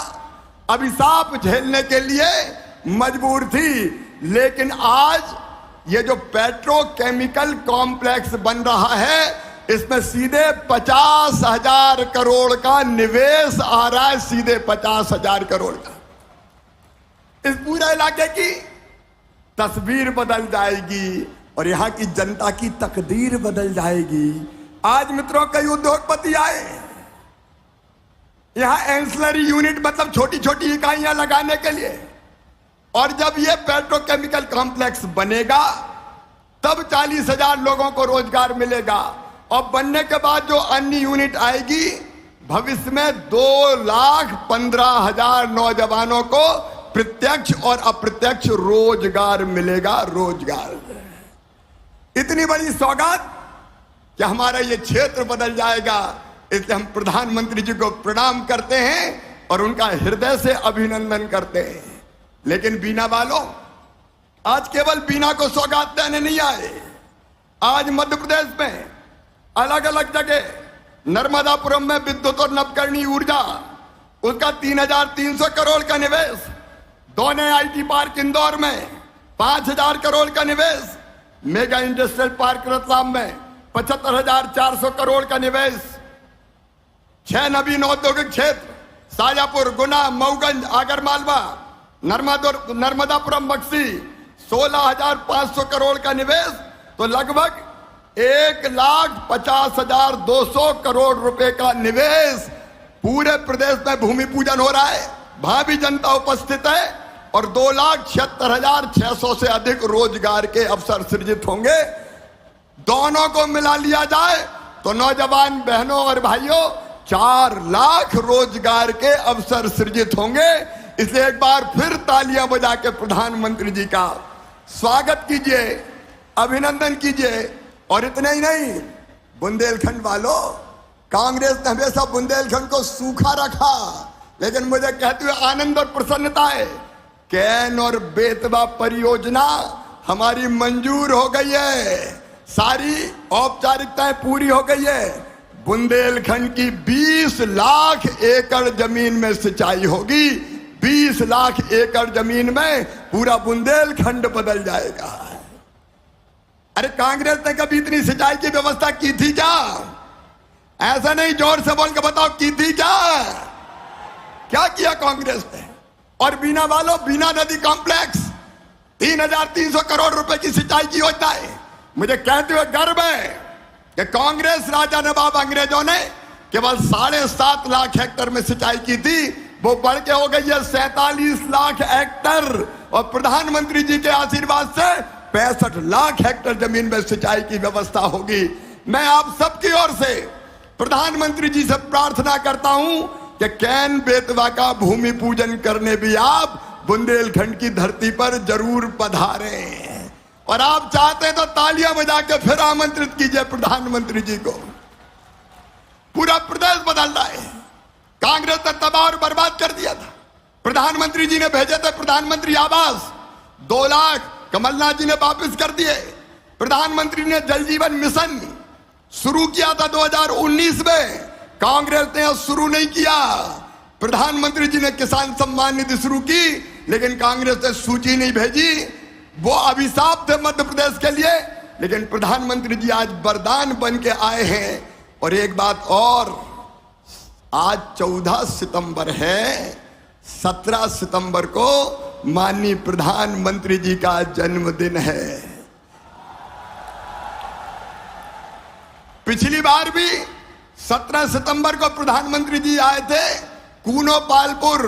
Speaker 3: अभिशाप झेलने के लिए मजबूर थी। लेकिन आज ये जो पेट्रोकेमिकल कॉम्प्लेक्स बन रहा है, इसमें सीधे 50,000 करोड़ का निवेश आ रहा है, सीधे 50,000 करोड़ का। इस पूरे इलाके की तस्वीर बदल जाएगी और यहां की जनता की तकदीर बदल जाएगी। आज मित्रों कई उद्योगपति आए यहां एंसिलरी यूनिट मतलब छोटी छोटी इकाइयां लगाने के लिए, और जब यह पेट्रोकेमिकल कॉम्प्लेक्स बनेगा तब 40,000 लोगों को रोजगार मिलेगा। और बनने के बाद जो अन्य यूनिट आएगी, भविष्य में 2,15,000 नौजवानों को प्रत्यक्ष और अप्रत्यक्ष रोजगार मिलेगा। रोजगार, इतनी बड़ी सौगात कि हमारा ये क्षेत्र बदल जाएगा। इसलिए हम प्रधानमंत्री जी को प्रणाम करते हैं और उनका हृदय से अभिनंदन करते हैं। लेकिन बीना वालों, आज केवल बीना को सौगात देने नहीं आए। आज मध्य प्रदेश में अलग अलग जगह, नर्मदापुरम में विद्युत और नवकरणीय ऊर्जा, उसका 3,300 करोड़ का निवेश, दोने आईटी पार्क इंदौर में 5,000 करोड़ का निवेश, मेगा इंडस्ट्रियल पार्क रतलाम में 75,400 करोड़ का निवेश, 6 नवीन औद्योगिक क्षेत्र, शाजापुर, गुना, मऊगंज, आगरमालवा, नर्मदापुरम, बक्सी, 16,500 करोड़ का निवेश। तो लगभग 1,50,200 करोड़ रुपए का निवेश। पूरे प्रदेश में भूमि पूजन हो रहा है, भावी जनता उपस्थित है और 2,76,600 से अधिक रोजगार के अवसर सृजित होंगे। दोनों को मिला लिया जाए तो नौजवान बहनों और भाइयों 4 लाख रोजगार के अवसर सृजित होंगे। इसलिए एक बार फिर तालियां बजा के प्रधानमंत्री जी का स्वागत कीजिए, अभिनंदन कीजिए। और इतना ही नहीं, बुंदेलखंड वालों, कांग्रेस ने हमेशा बुंदेलखंड को सूखा रखा, लेकिन मुझे कहते हुए आनंद और प्रसन्नता है, कैन और बेतवा परियोजना हमारी मंजूर हो गई है, सारी औपचारिकताएं पूरी हो गई है। बुंदेलखंड की 20 लाख एकड़ जमीन में सिंचाई होगी। 20 लाख एकड़ जमीन में पूरा बुंदेलखंड बदल जाएगा। अरे कांग्रेस ने कभी इतनी सिंचाई की व्यवस्था की थी क्या? ऐसा नहीं, जोर से बोल के बताओ, की थी क्या? क्या किया कांग्रेस ने? और बीना वालों, बीना नदी कॉम्प्लेक्स 3,300 करोड़ रुपए की सिंचाई की योजना है। मुझे कहते हुए गर्व है कि कांग्रेस राजा नवाब अंग्रेजों ने केवल 7.5 लाख हेक्टेयर में सिंचाई की थी, वो बढ़ के हो गई है 47 लाख हेक्टेयर। और प्रधानमंत्री जी के आशीर्वाद से 65 लाख हेक्टेयर जमीन में सिंचाई की व्यवस्था होगी। मैं आप सबकी ओर से प्रधानमंत्री जी से प्रार्थना करता हूं कि कैन बेतवा का भूमि पूजन करने भी आप बुंदेलखंड की धरती पर जरूर पधारें। और आप चाहते हैं तो तालियां बजा के फिर आमंत्रित कीजिए प्रधानमंत्री जी को। पूरा प्रदेश बदल रहा है। कांग्रेस ने तबाह और बर्बाद कर दिया था। प्रधानमंत्री जी ने भेजे थे प्रधानमंत्री आवास, 2 लाख कमलनाथ जी ने वापस कर दिए। प्रधानमंत्री ने जल जीवन मिशन शुरू किया था 2019 में, कांग्रेस ने शुरू नहीं किया। प्रधानमंत्री जी ने किसान सम्मान निधि शुरू की, लेकिन कांग्रेस ने सूची नहीं भेजी। वो अभिशाप थे मध्य प्रदेश के लिए, लेकिन प्रधानमंत्री जी आज वरदान बन के आए हैं। और एक बात और, आज 14 सितंबर है, 17 सितंबर को माननीय प्रधानमंत्री जी का जन्मदिन है। पिछली बार भी 17 सितंबर को प्रधानमंत्री जी आए थे कूनो पालपुर,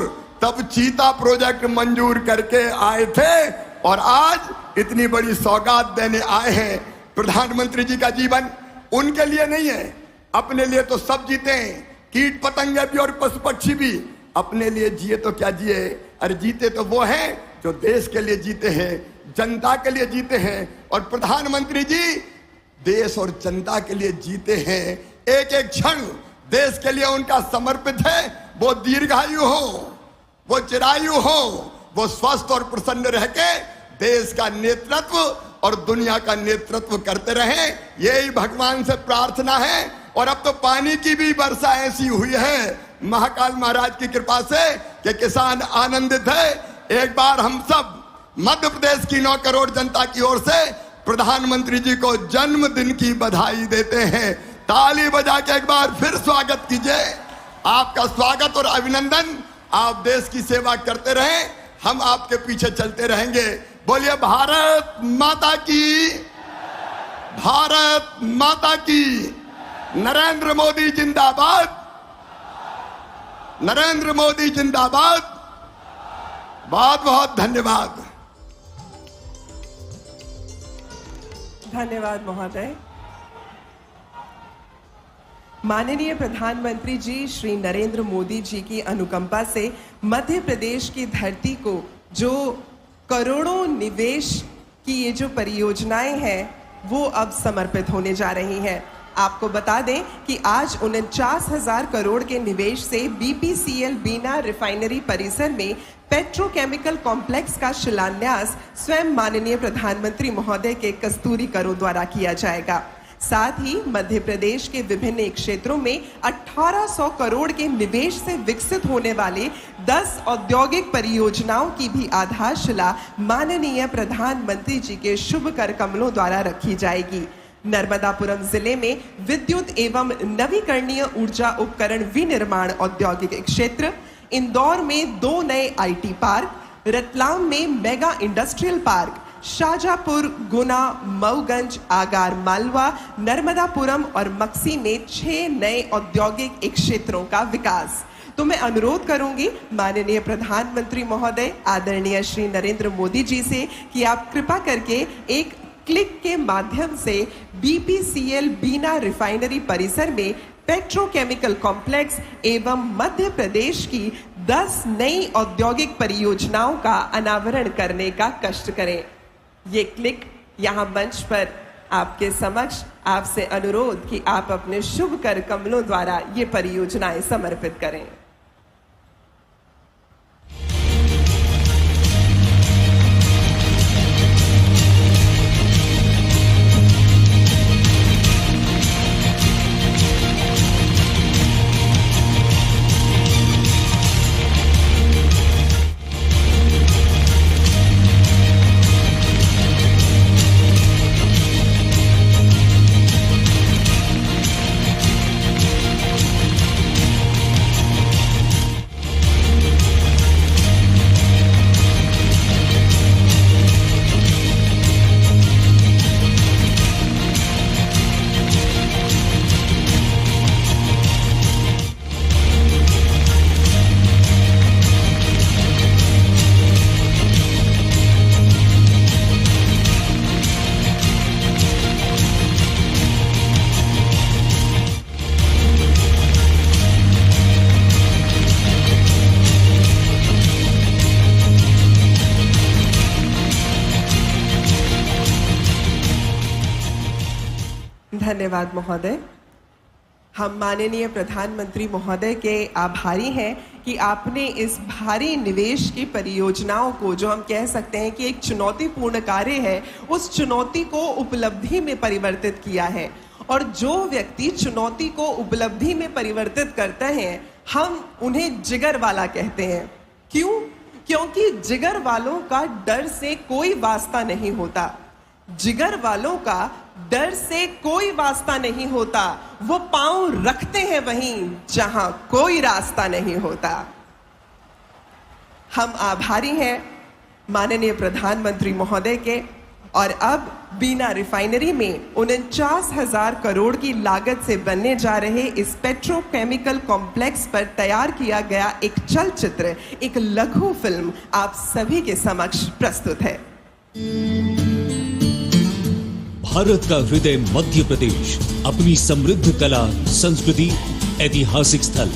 Speaker 3: तब चीता प्रोजेक्ट मंजूर करके आए थे, और आज इतनी बड़ी सौगात देने आए हैं। प्रधानमंत्री जी का जीवन उनके लिए नहीं है, अपने लिए तो सब जीते हैं, कीट पतंगे भी और पशु पक्षी भी। अपने लिए जिए तो क्या जिए, अरे जीते तो वो हैं जो देश के लिए जीते हैं, जनता के लिए जीते हैं। और प्रधानमंत्री जी देश और जनता के लिए जीते हैं। एक एक क्षण देश के लिए उनका समर्पित है। वो दीर्घायु हो, वो चिरायु हो, वो स्वस्थ और प्रसन्न रह के देश का नेतृत्व और दुनिया का नेतृत्व करते रहे, यही भगवान से प्रार्थना है। और अब तो पानी की भी वर्षा ऐसी हुई है महाकाल महाराज की कृपा से कि किसान आनंदित है। एक बार हम सब मध्य प्रदेश की 9 करोड़ जनता की ओर से प्रधानमंत्री जी को जन्मदिन की बधाई देते हैं। ताली बजा के एक बार फिर स्वागत कीजिए। आपका स्वागत और अभिनंदन। आप देश की सेवा करते रहें, हम आपके पीछे चलते रहेंगे। बोलिए भारत माता की, भारत माता की। नरेंद्र मोदी जिंदाबाद, नरेंद्र मोदी जिंदाबाद। बहुत बहुत धन्यवाद।
Speaker 1: धन्यवाद महोदय। माननीय प्रधानमंत्री जी श्री नरेंद्र मोदी जी की अनुकंपा से मध्य प्रदेश की धरती को जो करोड़ों निवेश की ये जो परियोजनाएं हैं वो अब समर्पित होने जा रही हैं। आपको बता दें कि आज 49,000 करोड़ के निवेश से BPCL बीना रिफाइनरी परिसर में पेट्रोकेमिकल कॉम्प्लेक्स का शिलान्यास स्वयं माननीय प्रधानमंत्री महोदय के कस्तूरी करों द्वारा किया जाएगा। साथ ही मध्य प्रदेश के विभिन्न क्षेत्रों में 1800 करोड़ के निवेश से विकसित होने वाले 10 औद्योगिक परियोजनाओं की भी आधारशिला माननीय प्रधानमंत्री जी के शुभ कर कमलों द्वारा रखी जाएगी। नर्मदापुरम जिले में विद्युत एवं नवीकरणीय ऊर्जा उपकरण विनिर्माण औद्योगिक क्षेत्र, इंदौर में 2 नए IT पार्क, रतलाम में मेगा इंडस्ट्रियल पार्क, शाजापुर, गुना, मऊगंज, आगार मालवा, नर्मदापुरम और मक्सी में 6 नए औद्योगिक क्षेत्रों का विकास। तो मैं अनुरोध करूंगी माननीय प्रधानमंत्री महोदय आदरणीय श्री नरेंद्र मोदी जी से कि आप कृपा करके एक क्लिक के माध्यम से BPCL बीना रिफाइनरी परिसर में पेट्रोकेमिकल कॉम्प्लेक्स एवं मध्य प्रदेश की 10 नई औद्योगिक परियोजनाओं का अनावरण करने का कष्ट करें। ये क्लिक यहाँ मंच पर आपके समक्ष आपसे अनुरोध कि आप अपने शुभ कर कमलों द्वारा ये परियोजनाएं समर्पित करें। धन्यवाद महोदय। हम माननीय प्रधानमंत्री महोदय के आभारी हैं कि आपने इस भारी निवेश की परियोजनाओं को, जो हम कह सकते हैं कि एक चुनौतीपूर्ण कार्य है, उस चुनौती को उपलब्धि में परिवर्तित किया है। और जो व्यक्ति चुनौती को उपलब्धि में परिवर्तित करते हैं, हम उन्हें जिगर वाला कहते हैं। क्यों? क्योंकि जिगर वालों का डर से कोई वास्ता नहीं होता। जिगर वालों का डर से कोई वास्ता नहीं होता। वो पांव रखते हैं वहीं जहां कोई रास्ता नहीं होता। हम आभारी हैं माननीय प्रधानमंत्री महोदय के। और अब बीना रिफाइनरी में 49,000 करोड़ की लागत से बनने जा रहे इस पेट्रोकेमिकल कॉम्प्लेक्स पर तैयार किया गया एक चलचित्र, एक लघु फिल्म आप सभी के समक्ष प्रस्तुत है।
Speaker 4: भारत का हृदय मध्य प्रदेश अपनी समृद्ध कला, संस्कृति, ऐतिहासिक स्थल,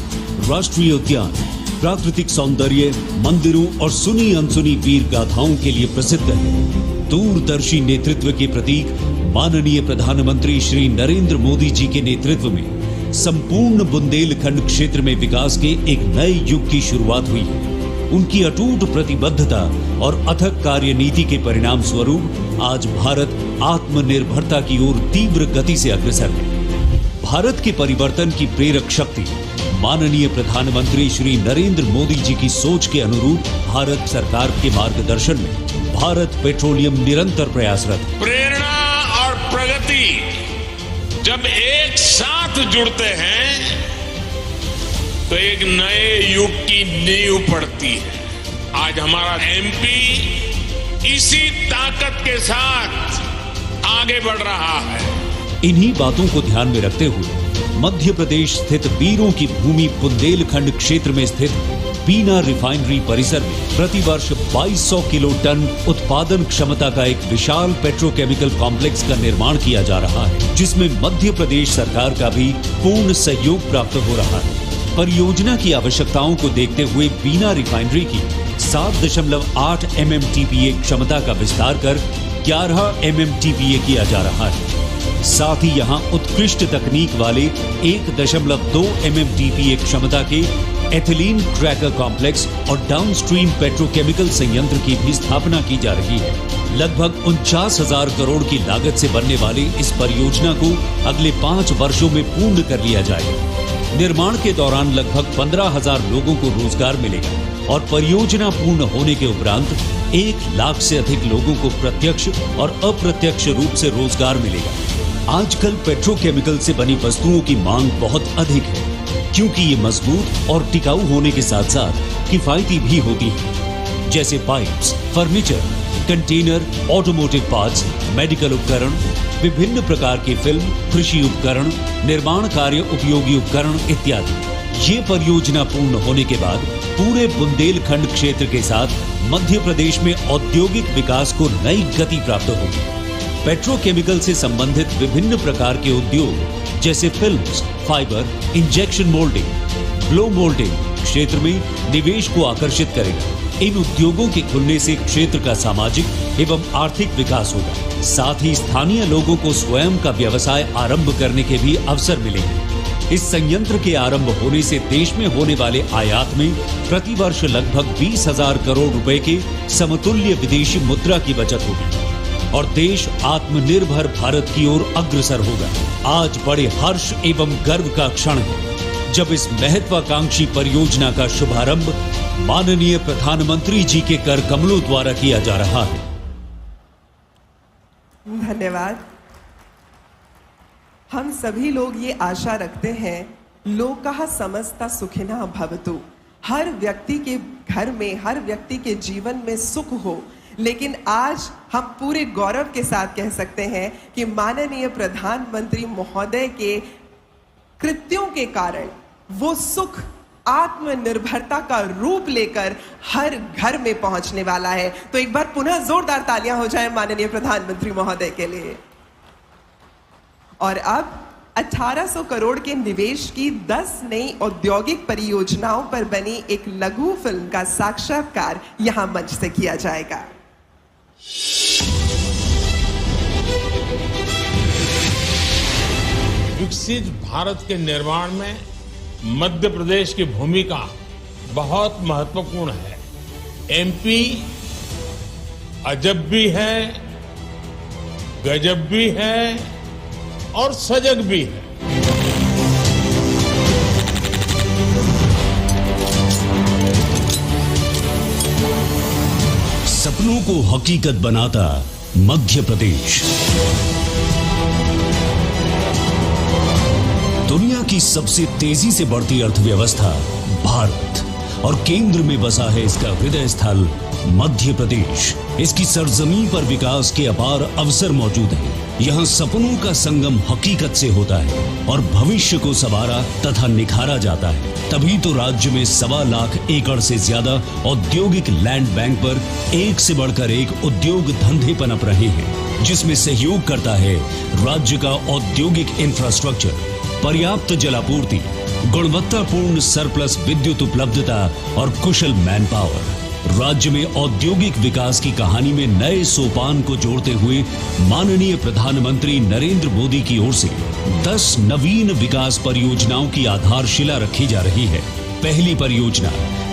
Speaker 4: राष्ट्रीय उद्यान, प्राकृतिक सौंदर्य, मंदिरों और सुनी अनसुनी वीर गाथाओं के लिए प्रसिद्ध है। दूरदर्शी नेतृत्व के प्रतीक माननीय प्रधानमंत्री श्री नरेंद्र मोदी जी के नेतृत्व में संपूर्ण बुंदेलखंड क्षेत्र में विकास के एक नए युग की शुरुआत हुई है। उनकी अटूट प्रतिबद्धता और अथक कार्यनीति के परिणाम स्वरूप आज भारत आत्मनिर्भरता की ओर तीव्र गति से अग्रसर है। भारत के परिवर्तन की प्रेरक शक्ति माननीय प्रधानमंत्री श्री नरेंद्र मोदी जी की सोच के अनुरूप भारत सरकार के मार्गदर्शन में भारत पेट्रोलियम निरंतर प्रयासरत है।
Speaker 5: प्रेरणा और प्रगति जब एक साथ जुड़ते हैं तो एक नए युग की नींव पड़ती है। आज हमारा एमपी इसी ताकत के साथ आगे बढ़ रहा है।
Speaker 4: इन्हीं बातों को ध्यान में रखते हुए मध्य प्रदेश स्थित वीरों की भूमि बुंदेलखंड क्षेत्र में स्थित बीना रिफाइनरी परिसर में प्रतिवर्ष 2200 किलो टन उत्पादन क्षमता का एक विशाल पेट्रोकेमिकल कॉम्प्लेक्स का निर्माण किया जा रहा है, जिसमें मध्य प्रदेश सरकार का भी पूर्ण सहयोग प्राप्त हो रहा है। परियोजना की आवश्यकताओं को देखते हुए बीना रिफाइनरी की 7.8 MMTPA क्षमता का विस्तार कर 11 MMTPA किया जा रहा है। साथ ही यहां उत्कृष्ट तकनीक वाले 1.2 MMTPA क्षमता के एथिलीन क्रैकर कॉम्प्लेक्स और डाउनस्ट्रीम पेट्रोकेमिकल संयंत्र की भी स्थापना की जा रही है। लगभग 49,000 करोड़ की लागत से बनने वाले इस परियोजना को अगले 5 वर्षों में पूर्ण कर लिया जाएगा। निर्माण के दौरान लगभग 15,000 लोगों को रोजगार मिलेगा और परियोजना पूर्ण होने के उपरांत 1 लाख से अधिक लोगों को प्रत्यक्ष और अप्रत्यक्ष रूप से रोजगार मिलेगा। आजकल पेट्रोकेमिकल से बनी वस्तुओं की मांग बहुत अधिक है, क्योंकि ये मजबूत और टिकाऊ होने के साथ साथ किफायती भी होती है, जैसे pipes, furniture, container, automotive parts, medical उपकरण, विभिन्न प्रकार के फिल्म, कृषि उपकरण, निर्माण कार्य उपयोगी उपकरण इत्यादि। ये परियोजना पूर्ण होने के बाद पूरे बुंदेलखंड क्षेत्र के साथ मध्य प्रदेश में औद्योगिक विकास को नई गति प्राप्त होगी। पेट्रोकेमिकल से संबंधित विभिन्न प्रकार के उद्योग जैसे films, fibre, injection moulding, blow moulding क्षेत्र में निवेश को आकर्षित करेगा। इन उद्योगों के खुलने से क्षेत्र का सामाजिक एवं आर्थिक विकास होगा। साथ ही स्थानीय लोगों को स्वयं का व्यवसाय आरंभ करने के भी अवसर मिलेंगे। इस संयंत्र के आरंभ होने से देश में होने वाले आयात में प्रतिवर्ष लगभग 20,000 करोड़ रुपए के समतुल्य विदेशी मुद्रा की बचत होगी और देश आत्मनिर्भर भारत की ओर अग्रसर होगा। आज बड़े हर्ष एवं गर्व का क्षण है जब इस महत्वाकांक्षी परियोजना का शुभारंभ माननीय प्रधानमंत्री जी के कर कमलों द्वारा किया जा रहा है।
Speaker 1: धन्यवाद। हम सभी लोग ये आशा रखते हैं, लोकः समस्ता सुखिनः भवतु, हर व्यक्ति के घर में, हर व्यक्ति के जीवन में सुख हो। लेकिन आज हम पूरे गौरव के साथ कह सकते हैं कि माननीय प्रधानमंत्री महोदय के कृत्यों के कारण वो सुख आत्मनिर्भरता का रूप लेकर हर घर में पहुंचने वाला है। तो एक बार पुनः जोरदार तालियां हो जाए माननीय प्रधानमंत्री महोदय के लिए। और अब 1800 करोड़ के निवेश की 10 नई औद्योगिक परियोजनाओं पर बनी एक लघु फिल्म का साक्षात्कार यहां मंच से किया जाएगा।
Speaker 5: विकसित भारत के निर्माण में मध्य प्रदेश की भूमिका बहुत महत्वपूर्ण है। एमपी अजब भी है, गजब भी है और सजग भी है।
Speaker 4: सपनों को हकीकत बनाता मध्य प्रदेश। दुनिया की सबसे तेजी से बढ़ती अर्थव्यवस्था भारत और केंद्र में बसा है इसका हृदय स्थल मध्य प्रदेश। इसकी सरजमीन पर विकास के अपार अवसर मौजूद हैं। यहाँ सपनों का संगम हकीकत से होता है और भविष्य को संवारा तथा निखारा जाता है। तभी तो राज्य में 1.25 लाख एकड़ से ज्यादा औद्योगिक लैंड बैंक पर एक से बढ़कर एक उद्योग धंधे पनप रहे हैं, जिसमें सहयोग करता है राज्य का औद्योगिक इंफ्रास्ट्रक्चर, पर्याप्त जलापूर्ति, गुणवत्तापूर्ण सरप्लस विद्युत उपलब्धता और कुशल मैन पावर। राज्य में औद्योगिक विकास की कहानी में नए सोपान को जोड़ते हुए माननीय प्रधानमंत्री नरेंद्र मोदी की ओर से 10 नवीन विकास परियोजनाओं की आधारशिला रखी जा रही है। पहली परियोजना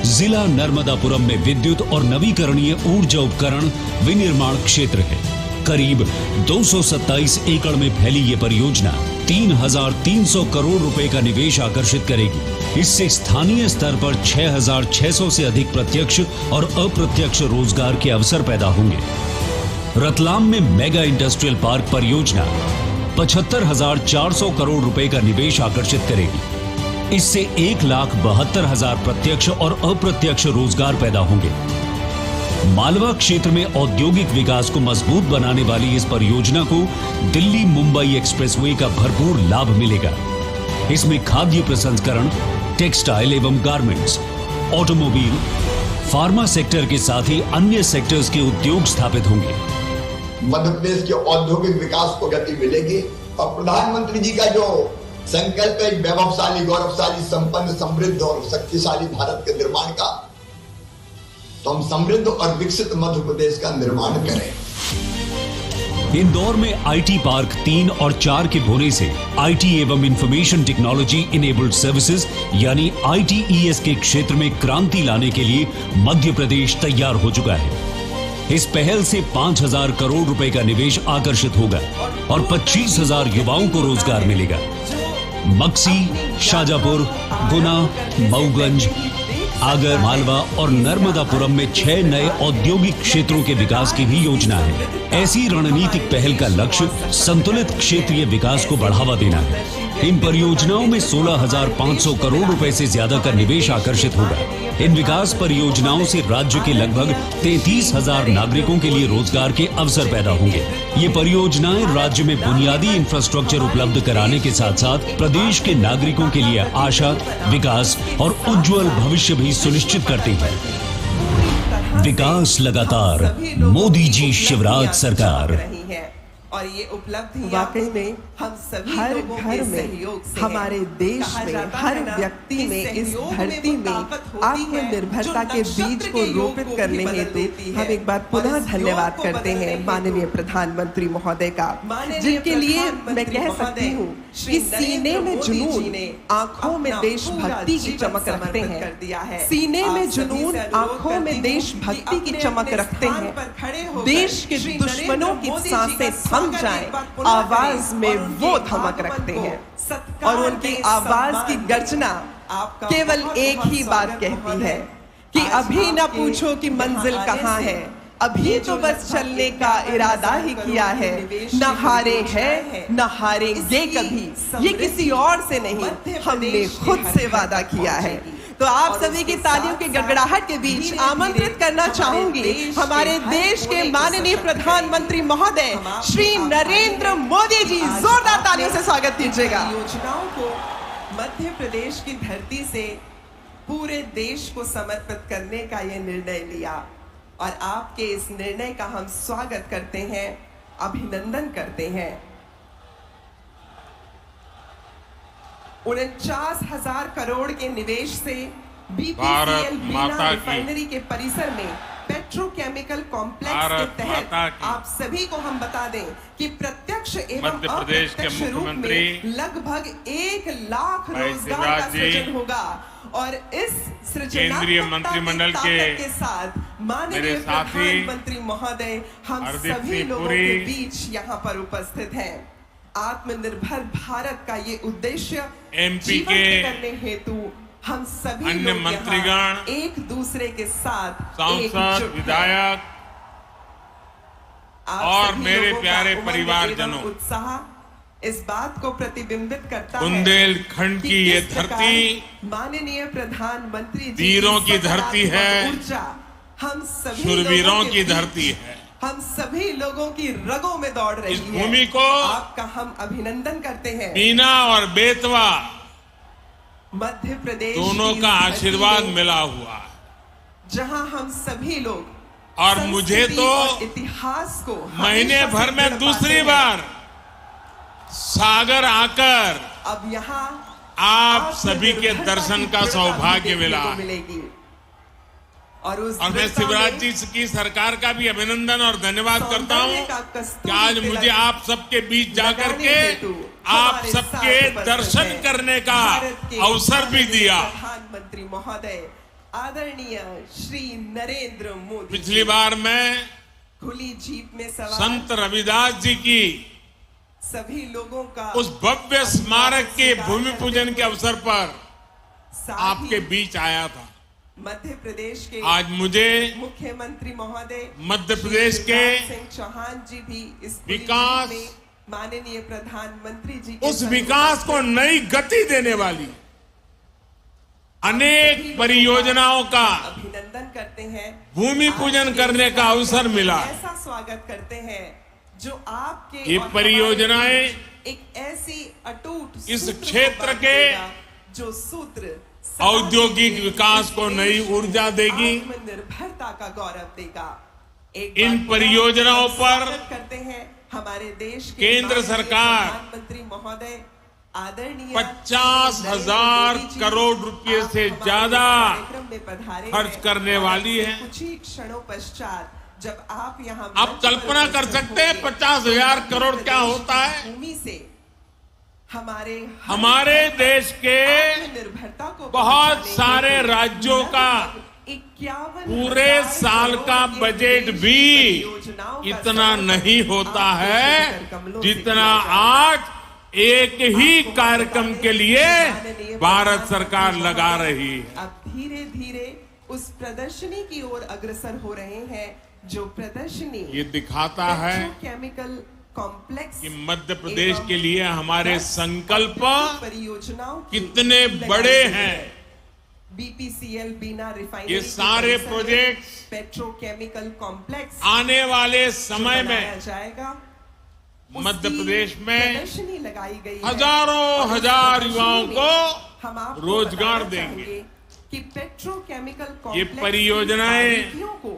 Speaker 4: जिला नर्मदापुरम में विद्युत और नवीकरणीय ऊर्जा उपकरण विनिर्माण क्षेत्र है। करीब 227 एकड़ में फैली ये परियोजना 3,300 करोड़ रुपए का निवेश आकर्षित करेगी। इससे स्थानीय स्तर पर 6,600 से अधिक प्रत्यक्ष और अप्रत्यक्ष रोजगार के अवसर पैदा होंगे। रतलाम में मेगा इंडस्ट्रियल पार्क परियोजना 75,400 करोड़ रुपए का निवेश आकर्षित करेगी। इससे 1,72,000 प्रत्यक्ष और अप्रत्यक्ष रोजगार पैदा होंगे। मालवा क्षेत्र में औद्योगिक विकास को मजबूत बनाने वाली इस परियोजना को दिल्ली मुंबई एक्सप्रेसवे का भरपूर लाभ मिलेगा। इसमें खाद्य प्रसंस्करण, टेक्सटाइल एवं गारमेंट्स, ऑटोमोबाइल, फार्मा सेक्टर के साथ ही अन्य सेक्टर्स के उद्योग स्थापित होंगे।
Speaker 3: मध्य प्रदेश के औद्योगिक विकास को गति मिलेगी और प्रधानमंत्री जी का जो संकल्प है वैभवशाली, गौरवशाली, संपन्न, समृद्ध और शक्तिशाली भारत के निर्माण का, तो हम समृद्ध और विकसित मध्य प्रदेश का निर्माण करें।
Speaker 4: इंदौर में आईटी पार्क 3 और 4 के होने से आईटी एवं इंफॉर्मेशन टेक्नोलॉजी इनेबल्ड सर्विसेज यानी ITES के क्षेत्र में क्रांति लाने के लिए मध्य प्रदेश तैयार हो चुका है। इस पहल से 5,000 करोड़ रुपए का निवेश आकर्षित होगा और 25,000 युवाओं को रोजगार मिलेगा। मक्सी, शाजापुर, गुना, मऊगंज, आगर, मालवा और नर्मदापुरम में 6 नए औद्योगिक क्षेत्रों के विकास की भी योजना है। ऐसी रणनीतिक पहल का लक्ष्य संतुलित क्षेत्रीय विकास को बढ़ावा देना है। इन परियोजनाओं में 16,500 करोड़ रुपए से ज्यादा का निवेश आकर्षित होगा। इन विकास परियोजनाओं से राज्य के लगभग 33,000 नागरिकों के लिए रोजगार के अवसर पैदा होंगे। ये परियोजनाएं राज्य में बुनियादी इंफ्रास्ट्रक्चर उपलब्ध कराने के साथ साथ प्रदेश के नागरिकों के लिए आशा, विकास और उज्जवल भविष्य भी सुनिश्चित करती है। विकास लगातार, मोदी जी शिवराज सरकार।
Speaker 1: और ये उपलब्धि वाकई में हम सभी हर घर में, हमारे देश में, हर व्यक्ति में, इस धरती में आत्मनिर्भरता के बीज को रोपित करने हेतु हम एक बार पुनः धन्यवाद करते हैं माननीय प्रधानमंत्री महोदय का, जिनके लिए मैं कह सकती हूँ कि सीने में जुनून, आंखों में देशभक्ति की चमक रखते हैं। सीने में जुनून, आंखों में देशभक्ति की चमक रखते हैं। देश के दुश्मनों की सांसें थम जाए, आवाज में वो धमक रखते हैं और उनकी आवाज की गर्जना केवल एक ही बात कहती है कि अभी न पूछो कि मंजिल कहाँ है, अभी तो बस चलने का इरादा ही किया है। न हारे हैं न हारेंगे कभी, ये किसी और से नहीं, हमने खुद से वादा किया है। तो आप सभी की तालियों की गड़गड़ाहट के बीच आमंत्रित करना चाहूंगी हमारे देश के माननीय प्रधानमंत्री महोदय श्री नरेंद्र मोदी जी। जोरदार तालियों से स्वागत कीजिएगा। योजनाओं को मध्य प्रदेश की धरती से पूरे देश को समर्पित करने का यह निर्णय लिया और आपके इस निर्णय का हम स्वागत करते हैं, अभिनंदन करते हैं। 49,000 करोड़ के निवेश से BPCL बीना रिफाइनरी के परिसर में पेट्रोकेमिकल कॉम्प्लेक्स के
Speaker 2: भारत
Speaker 1: तहत
Speaker 2: माता की।
Speaker 1: आप सभी को हम बता दें कि प्रत्यक्ष एवं
Speaker 2: मध्य प्रदेश के
Speaker 1: अप्रत्यक्ष रूप
Speaker 2: मुख्यमंत्री
Speaker 1: में लगभग 1 लाख
Speaker 2: भाई
Speaker 1: रोजगार
Speaker 2: शिवराज
Speaker 1: का
Speaker 2: जी,
Speaker 1: सृजन होगा और इस
Speaker 2: केंद्रीय मंत्रिमंडल के
Speaker 1: साथ माननीय
Speaker 2: मेरे साथी
Speaker 1: प्रधानमंत्री महोदय हम
Speaker 2: हरदीप
Speaker 1: सभी
Speaker 2: सिंह
Speaker 1: लोगों
Speaker 2: पुरी,
Speaker 1: के बीच यहाँ पर उपस्थित हैं। आत्मनिर्भर भारत का ये उद्देश्य
Speaker 2: MP
Speaker 1: जीवंत
Speaker 2: के
Speaker 1: करने हेतु हम सभी
Speaker 2: अन्य
Speaker 1: लोग यहाँ
Speaker 2: मंत्रीगण,
Speaker 1: एक दूसरे के साथ
Speaker 2: सांसद,
Speaker 1: एकजुट हैं।
Speaker 2: विधायक
Speaker 1: आप
Speaker 2: और
Speaker 1: सभी
Speaker 2: मेरे
Speaker 1: लोगों का
Speaker 2: प्यारे
Speaker 1: उमंग
Speaker 2: परिवारजनों,
Speaker 1: एवं उत्साह इस बात को प्रतिबिंबित करता है
Speaker 2: बुंदेलखंड
Speaker 1: कि
Speaker 2: की ये
Speaker 1: किस प्रकार
Speaker 2: धरती
Speaker 1: माननीय प्रधानमंत्री जी
Speaker 2: वीरों की
Speaker 1: सकारात्मक
Speaker 2: धरती है,
Speaker 1: ऊर्जा हम सभी
Speaker 2: शूरवीरों
Speaker 1: लोगों के
Speaker 2: की
Speaker 1: बीच,
Speaker 2: धरती है।
Speaker 1: हम सभी लोगों की रगों में दौड़ रही
Speaker 2: इस
Speaker 1: है।
Speaker 2: भूमि को
Speaker 1: आपका हम अभिनंदन करते हैं।
Speaker 2: बीना और बेतवा
Speaker 1: मध्य प्रदेश
Speaker 2: दोनों
Speaker 1: की
Speaker 2: का
Speaker 1: इस धरती
Speaker 2: आशीर्वाद
Speaker 1: में,
Speaker 2: मिला हुआ है।
Speaker 1: जहां हम सभी लोग
Speaker 2: और मुझे
Speaker 1: संस्कृति
Speaker 2: तो
Speaker 1: और इतिहास को
Speaker 2: महीने
Speaker 1: हमेशा
Speaker 2: भर
Speaker 1: से
Speaker 2: में
Speaker 1: जुड़
Speaker 2: दूसरी
Speaker 1: पाते हैं।
Speaker 2: बार सागर आकर
Speaker 1: अब यहाँ
Speaker 2: आप सभी के
Speaker 1: आत्मनिर्भरता
Speaker 2: दर्शन
Speaker 1: की
Speaker 2: का
Speaker 1: दृढ़ता भी
Speaker 2: सौभाग्य
Speaker 1: देखने
Speaker 2: मिला।
Speaker 1: को मिलेगी। और उस
Speaker 2: और मैं
Speaker 1: दृढ़ता
Speaker 2: शिवराज
Speaker 1: में
Speaker 2: जी की सरकार का भी अभिनंदन और धन्यवाद करता हूं
Speaker 1: सौंदर्य का
Speaker 2: कि
Speaker 1: कस्तूरी
Speaker 2: आज
Speaker 1: तिलक
Speaker 2: मुझे आप सबके बीच जाकर
Speaker 1: लगाने
Speaker 2: के
Speaker 1: हेतु
Speaker 2: आप
Speaker 1: हमारे
Speaker 2: सबके
Speaker 1: साथ उपस्थित
Speaker 2: दर्शन
Speaker 1: हैं।
Speaker 2: करने का
Speaker 1: भारत के
Speaker 2: अवसर भी
Speaker 1: माननीय
Speaker 2: दिया।
Speaker 1: प्रधानमंत्री महोदय आदरणीय श्री नरेंद्र मोदी
Speaker 2: पिछली
Speaker 1: जी
Speaker 2: बार मैं
Speaker 1: खुली जीप में सवार
Speaker 2: संत रविदास जी की
Speaker 1: सभी लोगों का
Speaker 2: उस भव्य स्मारक के भूमि पूजन के अवसर पर
Speaker 1: साथ
Speaker 2: आपके
Speaker 1: ही
Speaker 2: बीच आया था।
Speaker 1: मध्य प्रदेश के
Speaker 2: आज मुझे
Speaker 1: मुख्यमंत्री महोदय
Speaker 2: मध्य प्रदेश
Speaker 1: श्री
Speaker 2: के
Speaker 1: शिवराज सिंह चौहान जी भी इस खुली
Speaker 2: विकास,
Speaker 1: जीप में माननीय प्रधानमंत्री जी के
Speaker 2: उस
Speaker 1: संग
Speaker 2: विकास को नई गति देने वाली अनेक परियोजनाओं का
Speaker 1: अभिनंदन करते हैं।
Speaker 2: भूमि पूजन
Speaker 1: आज
Speaker 2: करने
Speaker 1: के
Speaker 2: का अवसर मिला।
Speaker 1: ऐसा स्वागत करते हैं जो आपके
Speaker 2: ये
Speaker 1: और
Speaker 2: परियोजनाएं
Speaker 1: हमारे बीच एक ऐसी अटूट
Speaker 2: इस
Speaker 1: सूत्र को
Speaker 2: क्षेत्र
Speaker 1: बांध
Speaker 2: के
Speaker 1: देगा, जो सूत्र सदा
Speaker 2: औद्योगिक
Speaker 1: के लिए
Speaker 2: विकास
Speaker 1: इस
Speaker 2: को
Speaker 1: देश
Speaker 2: नई
Speaker 1: को
Speaker 2: ऊर्जा देगी।
Speaker 1: आत्मनिर्भरता का गौरव देगा। एक
Speaker 2: इन
Speaker 1: बार फिर
Speaker 2: परियोजनाओं
Speaker 1: हम
Speaker 2: पर
Speaker 1: स्वागत करते हैं हमारे देश के
Speaker 2: केंद्र
Speaker 1: माननीय
Speaker 2: सरकार
Speaker 1: प्रधानमंत्री महोदय आदरणीय
Speaker 2: 50,000
Speaker 1: मोदी जी,
Speaker 2: करोड़ रुपए
Speaker 1: आप
Speaker 2: से
Speaker 1: हमारे
Speaker 2: ज्यादा
Speaker 1: कार्यक्रम में पधारे
Speaker 2: खर्च
Speaker 1: हैं।
Speaker 2: करने
Speaker 1: और
Speaker 2: वाली
Speaker 1: इससे
Speaker 2: है।
Speaker 1: कुछ ही क्षणों पश्चात जब आप यहाँ
Speaker 2: आप
Speaker 1: मंच पर
Speaker 2: कल्पना कर
Speaker 1: उपस्थित
Speaker 2: सकते हैं
Speaker 1: होंगे,
Speaker 2: 50,000
Speaker 1: मध्य
Speaker 2: करोड़ क्या
Speaker 1: प्रदेश
Speaker 2: होता
Speaker 1: की
Speaker 2: है?
Speaker 1: भूमि से
Speaker 2: हमारे देश के
Speaker 1: आत्मनिर्भरता को
Speaker 2: बहुत
Speaker 1: पहुंचाने
Speaker 2: सारे
Speaker 1: हेतु
Speaker 2: राज्यों का
Speaker 1: 51,000
Speaker 2: पूरे साल का
Speaker 1: करोड़ के
Speaker 2: बजट
Speaker 1: देश
Speaker 2: भी
Speaker 1: की परियोजनाओं का
Speaker 2: इतना
Speaker 1: समर्थन
Speaker 2: नहीं होता
Speaker 1: आपके
Speaker 2: है
Speaker 1: शिखर कमलों से
Speaker 2: जितना
Speaker 1: किया जाएगा।
Speaker 2: आज एक ही कार्यक्रम के लिए भारत सरकार लगा रही है।
Speaker 1: अब धीरे धीरे उस प्रदर्शनी की ओर अग्रसर हो रहे हैं जो प्रदर्शनी
Speaker 2: ये दिखाता है
Speaker 1: केमिकल कॉम्प्लेक्स
Speaker 2: कि मध्य प्रदेश के लिए हमारे संकल्प
Speaker 1: परियोजनाओं की
Speaker 2: कितने
Speaker 1: लगाई
Speaker 2: बड़े
Speaker 1: गई
Speaker 2: हैं।
Speaker 1: है। बीपीसीएल बीना रिफाइनरी
Speaker 2: ये
Speaker 1: के
Speaker 2: सारे
Speaker 1: परिसर में
Speaker 2: प्रोजेक्ट्स
Speaker 1: पेट्रोकेमिकल कॉम्प्लेक्स
Speaker 2: आने वाले समय
Speaker 1: जो
Speaker 2: में
Speaker 1: बनाया जाएगा
Speaker 2: मध्य
Speaker 1: उसकी
Speaker 2: प्रदेश में
Speaker 1: प्रदर्शनी लगाई गई है।
Speaker 2: हजारों
Speaker 1: और इस
Speaker 2: हजार
Speaker 1: प्रदर्शनी
Speaker 2: युवाओं
Speaker 1: में
Speaker 2: को
Speaker 1: हम आपको
Speaker 2: रोजगार
Speaker 1: बताना
Speaker 2: देंगे।
Speaker 1: चाहेंगे कि पेट्रोकेमिकल
Speaker 2: ये
Speaker 1: कॉम्प्लेक्स की
Speaker 2: परियोजनाएं
Speaker 1: बारीकियों को